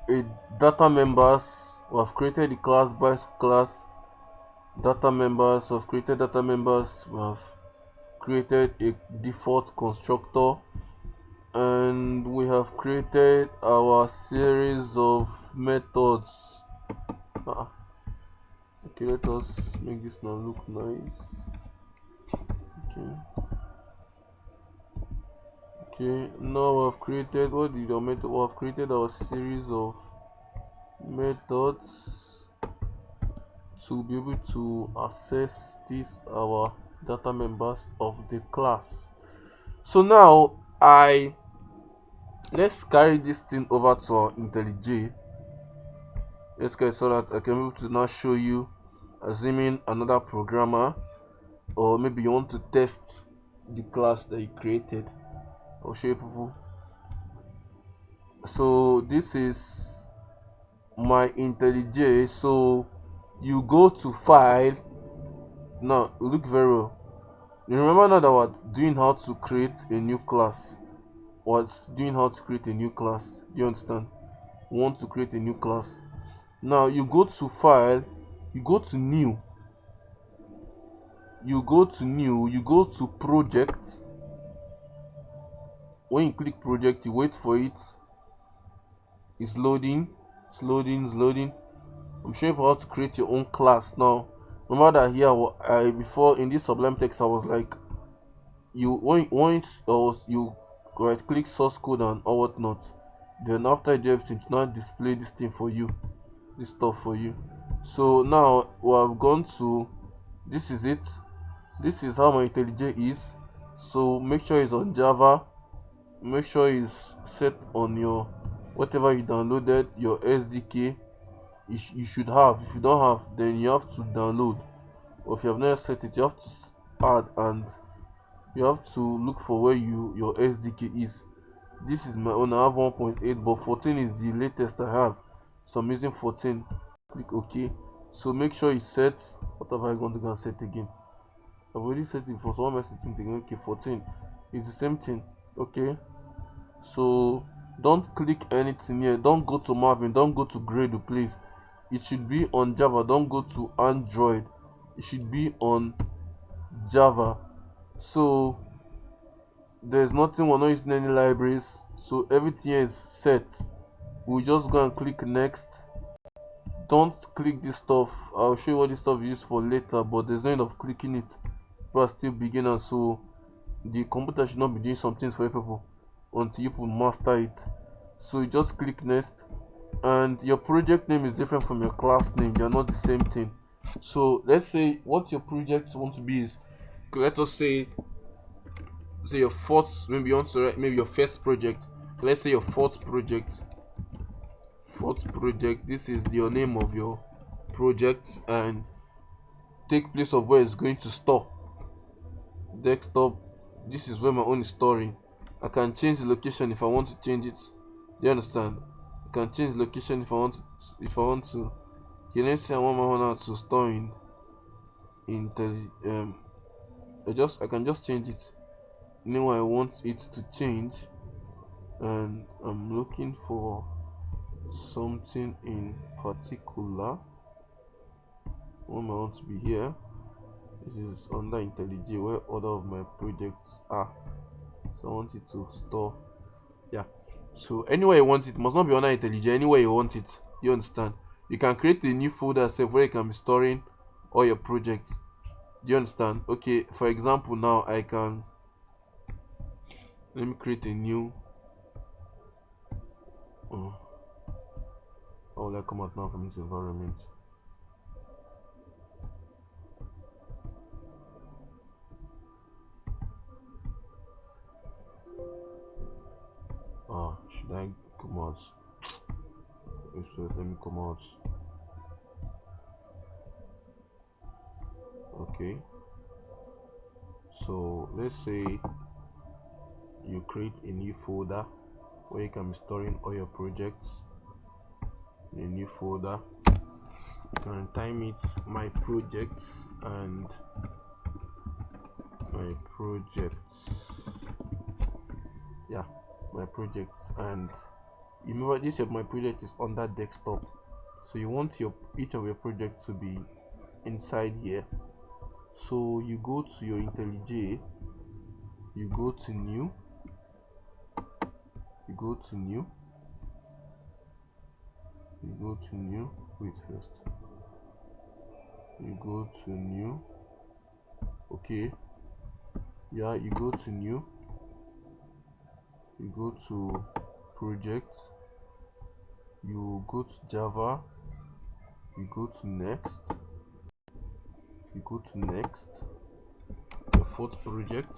a data members. We have created the class by class data members. We have created data members. We have created a default constructor, and we have created our series of methods. Okay, let us make this now look nice. Okay, now we have created, what did our method? We have created our series of methods to be able to access these our data members of the class. So now let's carry this thing over to our IntelliJ. Yes guys, so that I can be able to now show you, assuming another programmer, or maybe you want to test the class that you created. I'll show you people. So this is my IntelliJ. So you go to file. Now look very well. You remember now that we're doing how to create a new class. Was doing how to create a new class. Do you understand? We want to create a new class. Now you go to file, you go to new, you go to project. When you click project, you wait for it. It's loading, it's loading. I'm showing you how to create your own class. Now remember that here I before in this Sublime Text I was like, you once you right click source code and or whatnot, then after you do everything to now display this thing for you, this stuff for you. So now we have gone to, this is it, this is how my IntelliJ is. So make sure it's on Java, make sure it's set on your whatever you downloaded, your SDK. You should have. If you don't have, then you have to download, or if you have not set it, you have to add, and you have to look for where your SDK is. This is my own. I have 1.8, but 14 is the latest I have, so I'm using 14. Click OK. So make sure it's set. What have I gone to go and set again? I've already set it for someone else setting again. Okay, 14 is the same thing. Okay, so don't click anything here. Don't go to Marvin, don't go to Gradle, please. It should be on Java. Don't go to Android, it should be on Java. So there's nothing, we're not using any libraries, so everything is set. We'll just go and click next. Don't click this stuff. I'll show you what this stuff is used for later, but there's no end of clicking it. People are still beginners, so the computer should not be doing some things for you people until you will master it. So you just click next, and your project name is different from your class name. They are not the same thing. So let's say what your project want to be is, let us say your fourth, maybe you want to write maybe your first project. Let's say your fourth project, this is your name of your project, and take place of where it's going to store. Desktop, this is where my own is storing. I can change the location if I want to change it. Do you understand? I can change the location if I want to. Okay, let's say I want my one now to store in I can just change it anywhere I want it to change, and I'm looking for something in particular. One I want to be here. This is under IntelliJ where all of my projects are. So I want it to store. Yeah. So anywhere you want it, must not be under IntelliJ. Anywhere you want it, you understand? You can create a new folder self where you can be storing all your projects. Do you understand? Okay. For example, now I can. Let me create a new. How will I come out now from this environment? Should I come out? Let me come out. Okay, so let's say you create a new folder where you can be storing all your projects in a new folder. You can time it my projects and my projects. Yeah, my projects. And remember, this my project is under desktop, so you want each of your projects to be inside here. So you go to your IntelliJ, you go to new, wait first, you go to new. Okay, yeah, you go to new, you go to project, you go to Java, you go to next, your fourth project.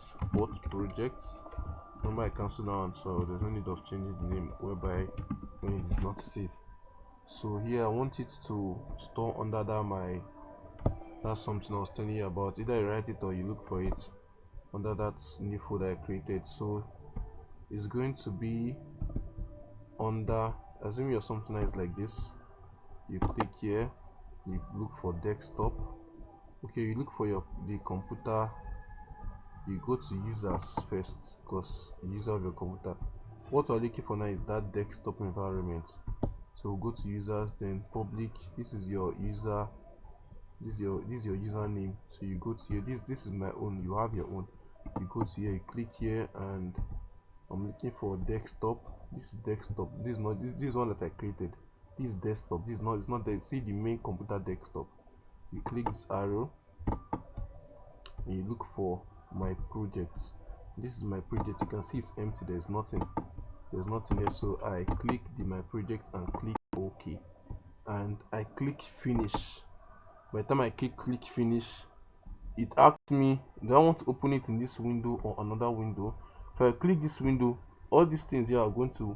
Remember, I cancelled that one, so there's no need of changing the name whereby when it did not save. So here I want it to store under that's something I was telling you about. Either you write it or you look for it under that new folder I created. So it's going to be under, assuming your something is like this, you click here, you look for desktop. Okay, you look for the computer, you go to users first because user of your computer. What we're looking for now is that desktop environment. So we'll go to users, then public. This is your user, this is your username. So you go to here, this is my own, you have your own. You go to here, you click here, and I'm looking for desktop. This is desktop. This is not this one that I created. This is desktop. This is not, it's not there. See the main computer desktop. You click this arrow and you look for my project. This is my project. You can see it's empty, there's nothing there. So I click my project and click OK, and I click finish. By the time I click finish, it asks me, do I want to open it in this window or another window? If I click this window, all these things here are going to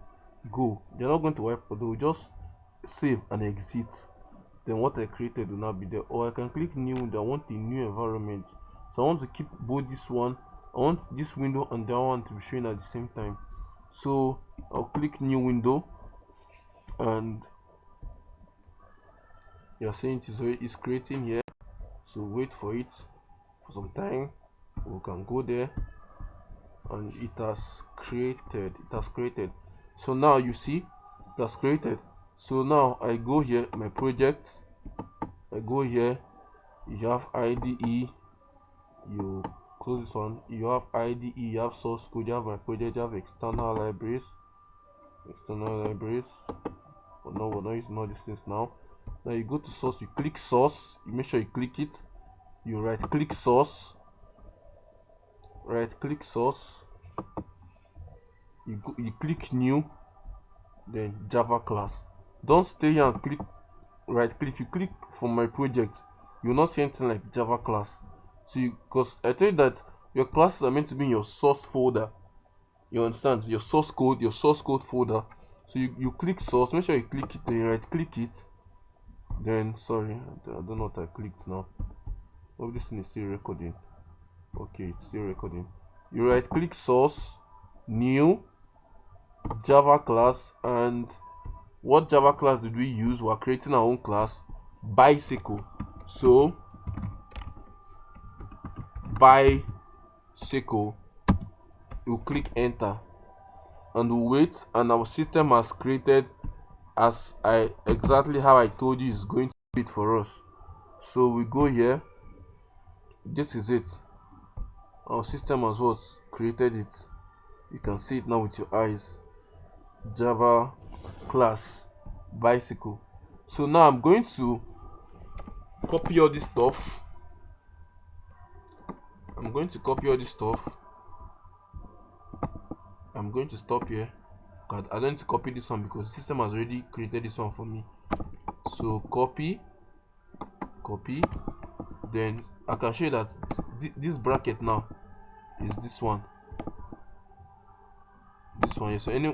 go. They're not going to wipe, but they will just save and exit. Then what I created will not be there. Or I can click new window. I want a new environment, so I want to keep both this one, I want this window and that one to be showing at the same time. So I'll click new window, and you're saying it's creating here. So wait for it for some time. We can go there, and it has created. So now you see it has created. So now I go here, my project, I go here, you have IDE, you close this one, you have IDE, you have source code, you have my project, you have external libraries. But no, we're not using all these things now. Now you go to source, you click source, you make sure you click it, you right click source, you click new, then Java class. Don't stay here and click right click. If you click for my project, you will not see anything like Java class. So because I told you that your classes are meant to be in your source folder, you understand, your source code folder. So you click source, make sure you click it, then you right click it, then sorry, I don't know what I clicked now. Oh, this thing is still recording. Okay, it's still recording. You right click source, new, Java class. And what Java class did we use? We're creating our own class, bicycle. So bicycle, you click enter and we'll wait, and our system has created as exactly how I told you is going to do it for us. So we go here, this is it. Our system has what created it. You can see it now with your eyes. Java class bicycle. So now I'm going to copy all this stuff. I'm going to stop here. I don't need to copy this one because the system has already created this one for me. So copy, then I can show you that this bracket now is this one. So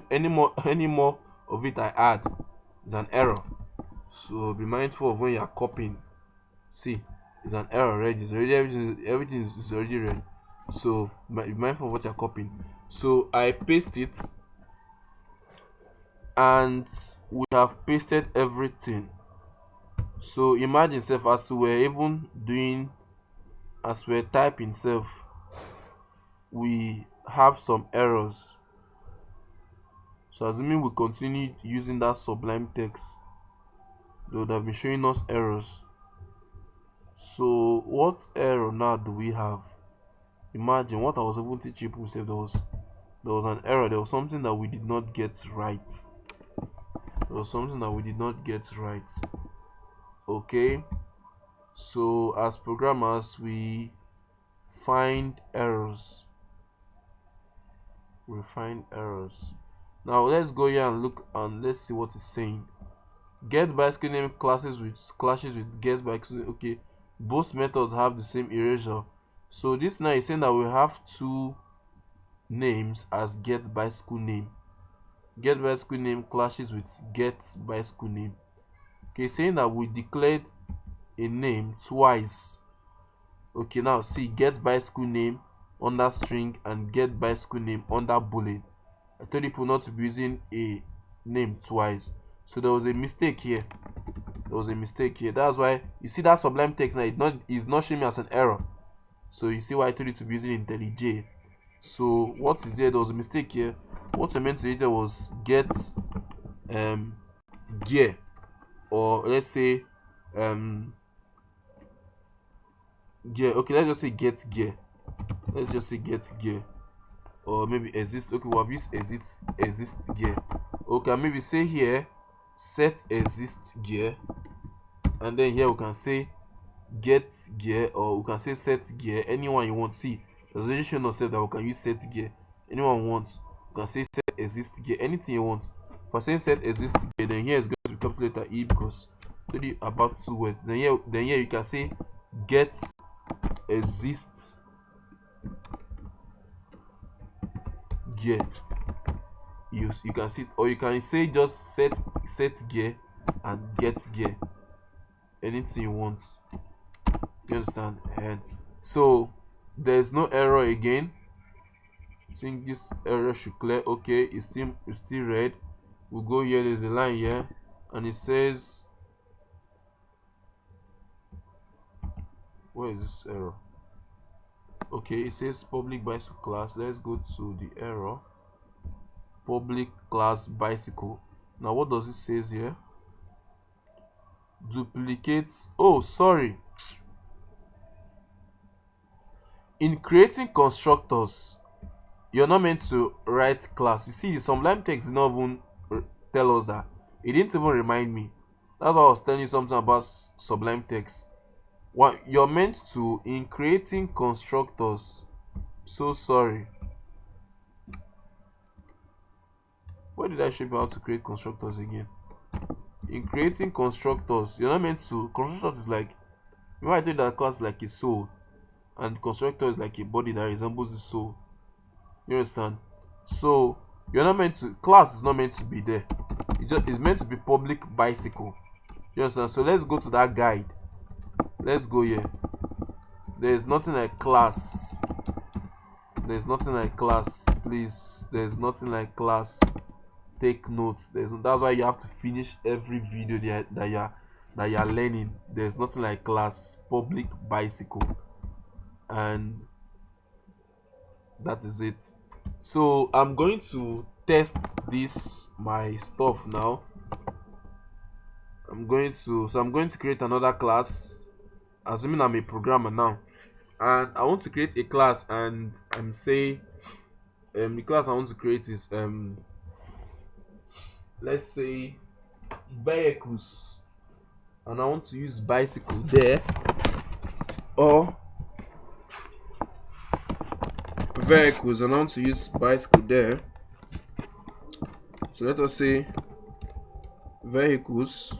any more of it I add is an error. So be mindful of when you are copying. See, it's an error already. It's already everything is already red. So be mindful of what you're copying. So I paste it, and we have pasted everything. So imagine as we're typing we have some errors. So assuming we continued using that Sublime text, they would have been showing us errors. So what error now do we have? Imagine what I was able to teach you. There was an error. There was something that we did not get right. Okay, so as programmers, we find errors. Now let's go here and look, and let's see what it's saying. Get bicycle name clashes with get bicycle. Okay, both methods have the same erasure. So this now is saying that we have two names as get bicycle name. Get bicycle name clashes with get bicycle name. Okay, saying that we declared a name twice. Okay, now see, get bicycle name under string and get bicycle name under boolean. I told people not to be using a name twice, so there was a mistake here. That's why you see that Sublime text now is not showing me as an error. So you see why I told you to be using IntelliJ. So what is here? There was a mistake here. What I meant to use was get gear, or let's say gear. Okay, let's just say get gear. Or maybe exist. Okay, we have used exist gear. Okay, maybe say here set exist gear, and then here we can say get gear, or we can say set gear. Anyone you want. See, there's a show not said that we can use set gear. Anyone wants, you can say set exist gear. Anything you want. For saying set exist gear, then here is going to be capital letter E because already about 2 words. Then here you can say get exist gear. You can see, or you can say just set gear and get gear. Anything you want. You understand? And so there's no error again. I think this error should clear. Okay, it's still red. We'll go here. There's a line here, and it says, where is this error? Okay, it says public bicycle class. Let's go to the error. Public class bicycle. Now what does it say here? Duplicates. Oh, sorry. In creating constructors, you're not meant to write class. You see, the Sublime text did not even tell us that. It didn't even remind me. That's why I was telling you something about Sublime text. What you're meant to, in creating constructors. So sorry. Where did I show you how to create constructors again? In creating constructors, you're not meant to. Constructors is like, remember I told you that class is like a soul, and constructor is like a body that resembles the soul. You understand? So you're not meant to. Class is not meant to be there. It's meant to be public bicycle. You understand? So let's go to that guide. Let's go here. There's nothing like class. There's nothing like class. Please. There's nothing like class. Take notes. That's why you have to finish every video that you're learning. There's nothing like class. Public bicycle. And that is it. So I'm going to test this my stuff now. I'm going to create another class, assuming I'm a programmer now, and I want to create a class, and I'm saying the class I want to create is let's say vehicles, and I want to use bicycle there, or vehicles, and I want to use bicycle there. So let us say vehicles.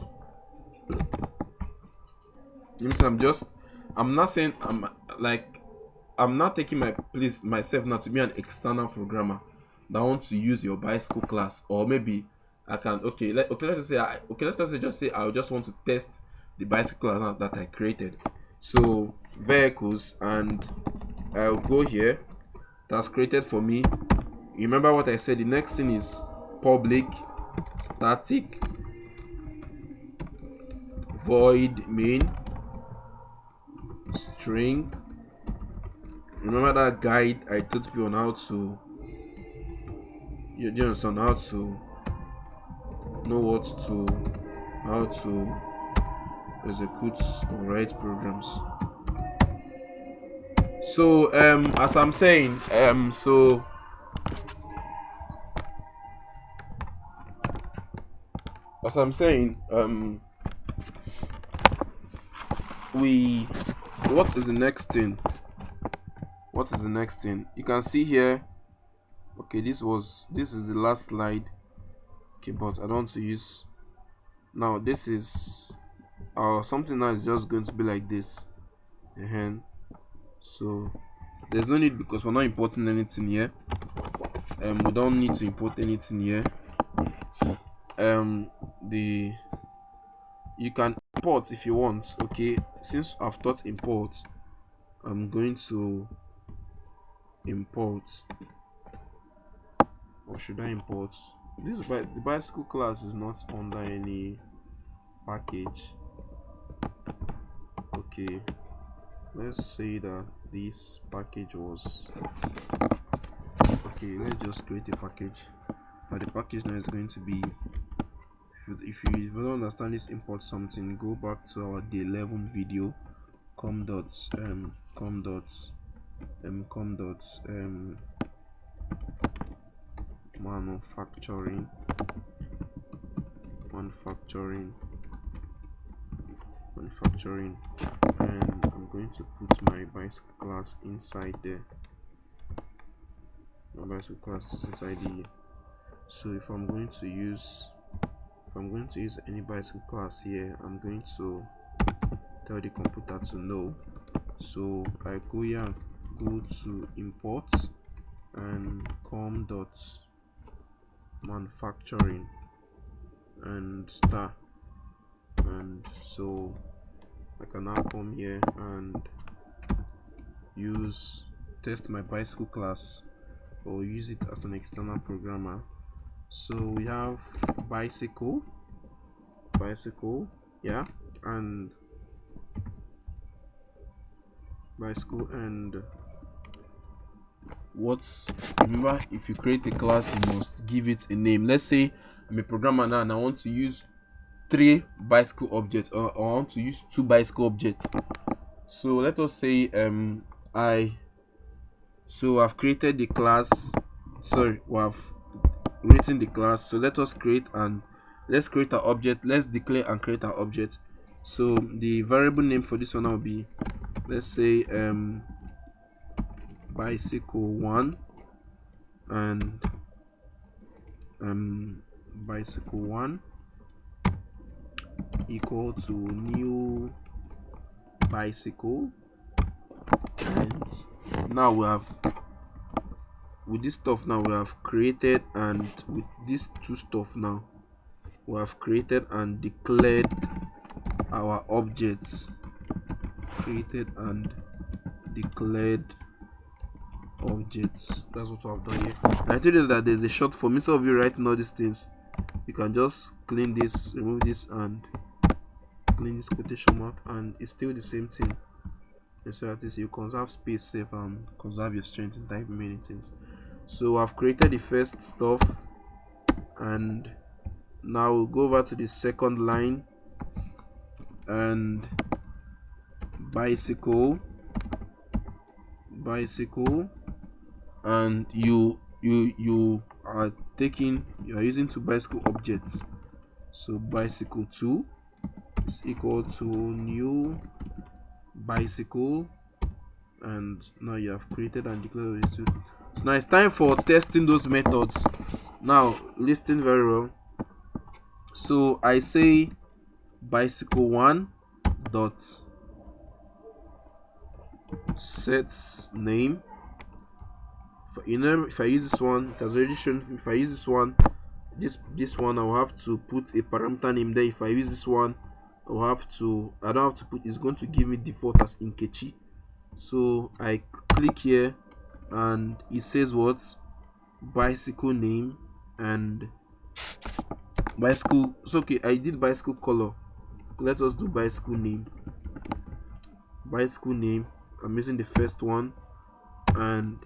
I'm not saying I'm not taking my place myself now to be an external programmer that want to use your bicycle class, or maybe I can let us say I just want to test the bicycle class that I created. So vehicles, and I'll go here. That's created for me. You remember what I said? The next thing is public static void main string. Remember that guide I taught you on how to how to know how to execute or write programs. So as I'm saying, what is the next thing? You can see here. Okay, this is the last slide. Okay, but I don't want to use now. This is something that is just going to be like this. So there's no need, because we're not importing anything here. We don't need to import anything here. you can import if you want. Okay, since I've taught import, I'm going to import, or should I import this? The bicycle class is not under any package. Okay, let's say that this package was okay. Let's just create a package, and the package now is going to be, if you don't understand this import something, go back to our day 11 video, com dot manufacturing, and I'm going to put my bicycle class inside there. My bicycle class is inside the, so if I'm going to use any bicycle class here, I'm going to tell the computer to know. So I go here and go to import and com dot manufacturing and star, and so I can now come here and test my bicycle class, or use it as an external programmer. So we have bicycle, yeah, and bicycle, and remember, if you create a class, you must give it a name. Let's say I'm a programmer now and I want to use 3 bicycle objects, or I want to use 2 bicycle objects. So let us say I've created the class, we have written the class. So let's create an object. Let's declare and create an object. So the variable name for this one will be, let's say bicycle 1, and bicycle 1 equal to new bicycle. And now we have, with this stuff now we have created, and with these 2 stuff now we have created and declared our objects. Created and declared objects. That's what I've done here. And I told you that there's a short form. Instead of you writing all these things, you can just clean this, remove this, and clean this quotation mark, and it's still the same thing. And so that is, you conserve space, save, and conserve your strength in typing many things. So I've created the first stuff, and now we'll go over to the second line, and bicycle, and you are using 2 bicycle objects. So bicycle 2 is equal to new bicycle, and now you have created and declared it. So now it's time for testing those methods. Now listen very well. So I say bicycle 1 dot set name. If I use this one, it has already shown. If I use this one, this one, I'll have to put a parameter name there. If I use this one, I don't have to put, it's going to give me default as Nkechi. So I click here, and it says what? Bicycle name and bicycle. So okay, I did bicycle color. Let us do bicycle name. I'm using the first one, and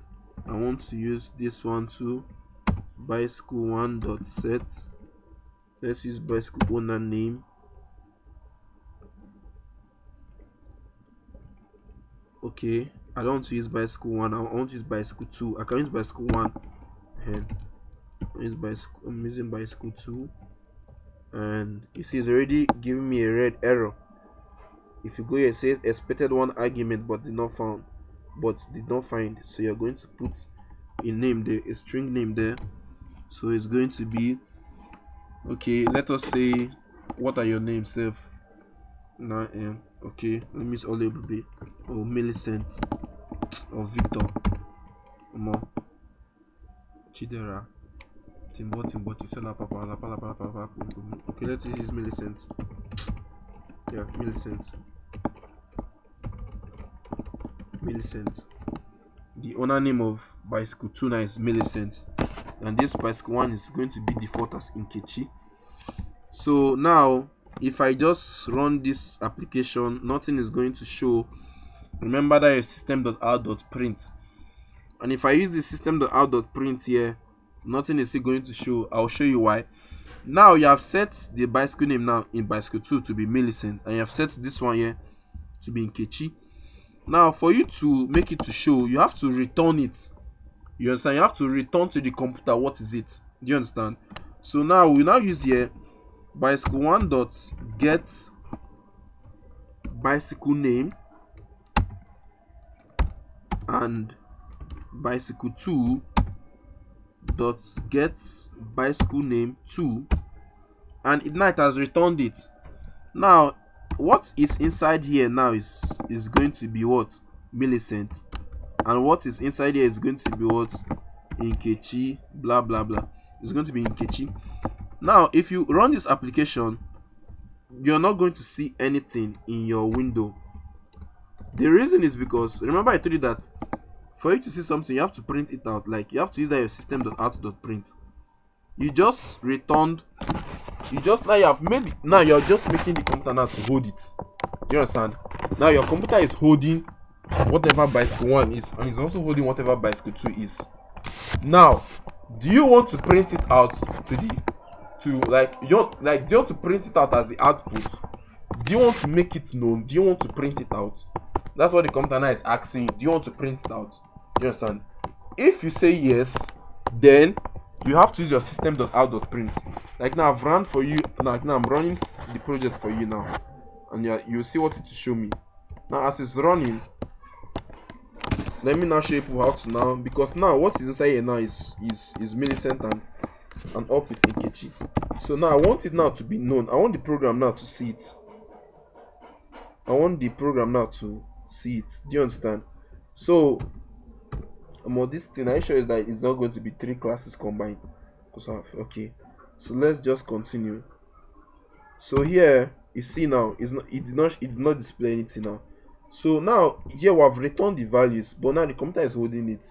I want to use this one too. Bicycle 1 dot set. Let's use bicycle owner name. Okay, I don't want to use bicycle 1. I want to use bicycle 2. I can use bicycle 1. I'm using bicycle 2, and you see it's already giving me a red error. If you go here, it says expected 1 argument but did not find. So you're going to put a name there, a string name there. So it's going to be, okay, let us say, what are your names, Seth? Okay, let me use Olebube, or Millicent, or Victor, Omo, Chidera, Timbo, Tisela, Papa. Okay, let's use Millicent. Yeah, Millicent. The owner name of bicycle 2 now is Millicent, and this bicycle 1 is going to be default as Nkechi. So now if I just run this application, nothing is going to show. Remember that your system.out.print, and if I use the system.out.print here, nothing is still going to show. I'll show you why. Now you have set the bicycle name now in bicycle 2 to be Millicent, and you have set this one here to be Nkechi. Now for you to make it to show, you have to return it. You understand? You have to return to the computer what is it. Do you understand? So now we now use here bicycle 1 dot get bicycle name and bicycle 2 dot get bicycle name 2, and it has returned it. Now what is inside here now is going to be what? Millicent, and what is inside here is going to be what? Nkechi, blah blah blah. It's going to be Nkechi. Now if you run this application, you're not going to see anything in your window. The reason is because, remember I told you that for you to see something, you have to print it out. Like you have to use that your system.out.print. You just returned, now you have made it, now you're just making the computer now to hold it. Do you understand? Now your computer is holding whatever bicycle 1 is, and it's also holding whatever bicycle 2 is. Now do you want to print it out do you want to print it out as the output? Do you want to make it known? Do you want to print it out? That's what the computer now is asking. Do you want to print it out? You understand? If you say yes, then you have to use your system.out.print. Like now I've run for you, like now I'm running the project for you now, and you'll see what it will show me. Now as it's running, let me now show you how to now, because now what is inside here now is Millicent and up is Nkechi. So now I want it now to be known. I want the program now to see it. Do you understand? So this thing I show is that it's not going to be 3 classes combined. Okay, so let's just continue. So here you see now it did not display anything now. So now here we have returned the values, but now the computer is holding it.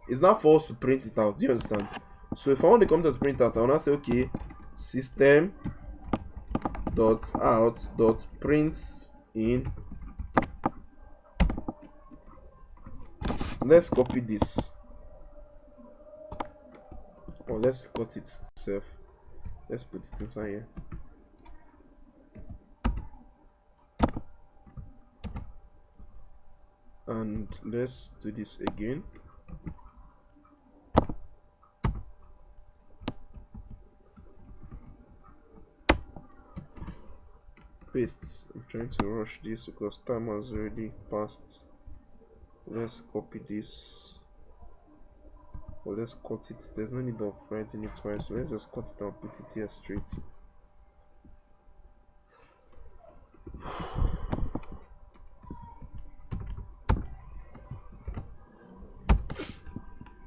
It's not for us to print it out. Do you understand? So if I want the computer to print out, I want to say okay, system.out.print in. Let's copy this, or let's cut it itself. Let's put it inside here. And let's do this again. Paste. I'm trying to rush this because time has already passed. Let's copy this, or let's cut it. There's no need of writing it twice, so let's just cut it and put it here straight.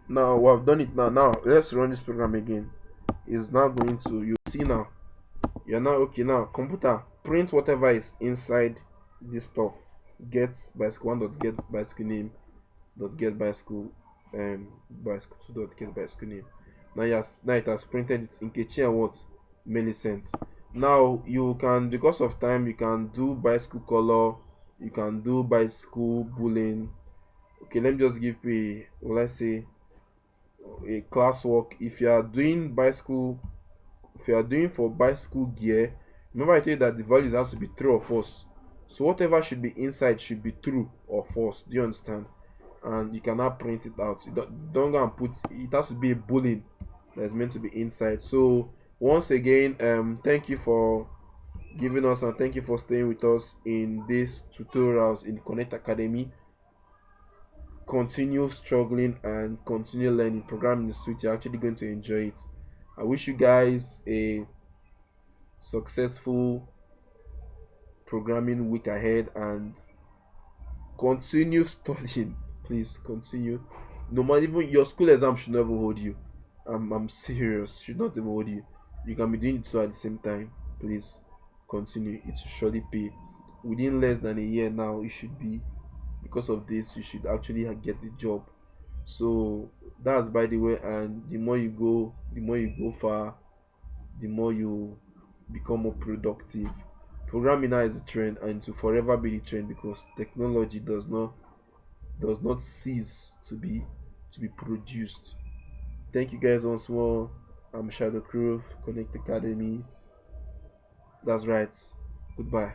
Now we have done it. Now let's run this program again. It's now going to, you see now, you're now okay. Now computer, print whatever is inside this stuff. Get bicycle 1 dot get bicycle name dot get bicycle bicycle 2 dot get bicycle name. Now it has printed it in Nkechi and what? Millicent. Now you can, because of time, you can do bicycle color, you can do bicycle boolean. Okay, let me just give let's say a classwork. If you are doing for bicycle gear, remember I told you that the values has to be true or false. So whatever should be inside should be true or false. Do you understand? And you cannot print it out. You don't go and put it, has to be a boolean that's meant to be inside. So once again, thank you for giving us, and thank you for staying with us in these tutorials in Connekt Academy. Continue struggling and continue learning. Programming is sweet. You're actually going to enjoy it. I wish you guys a successful programming week ahead, and continue studying. Please continue. No matter, even your school exam should never hold you. I'm serious. Should not even hold you. You can be doing it two at the same time. Please continue. It should surely pay. within less than a year now, you should be, because of this, you should actually get the job. So that's by the way. And the more you go far, the more you become more productive. Programming now is the trend, and to forever be the trend, because technology does not cease to be produced. Thank you guys once more. I'm Shadow Crew, Connect Academy. That's right. Goodbye.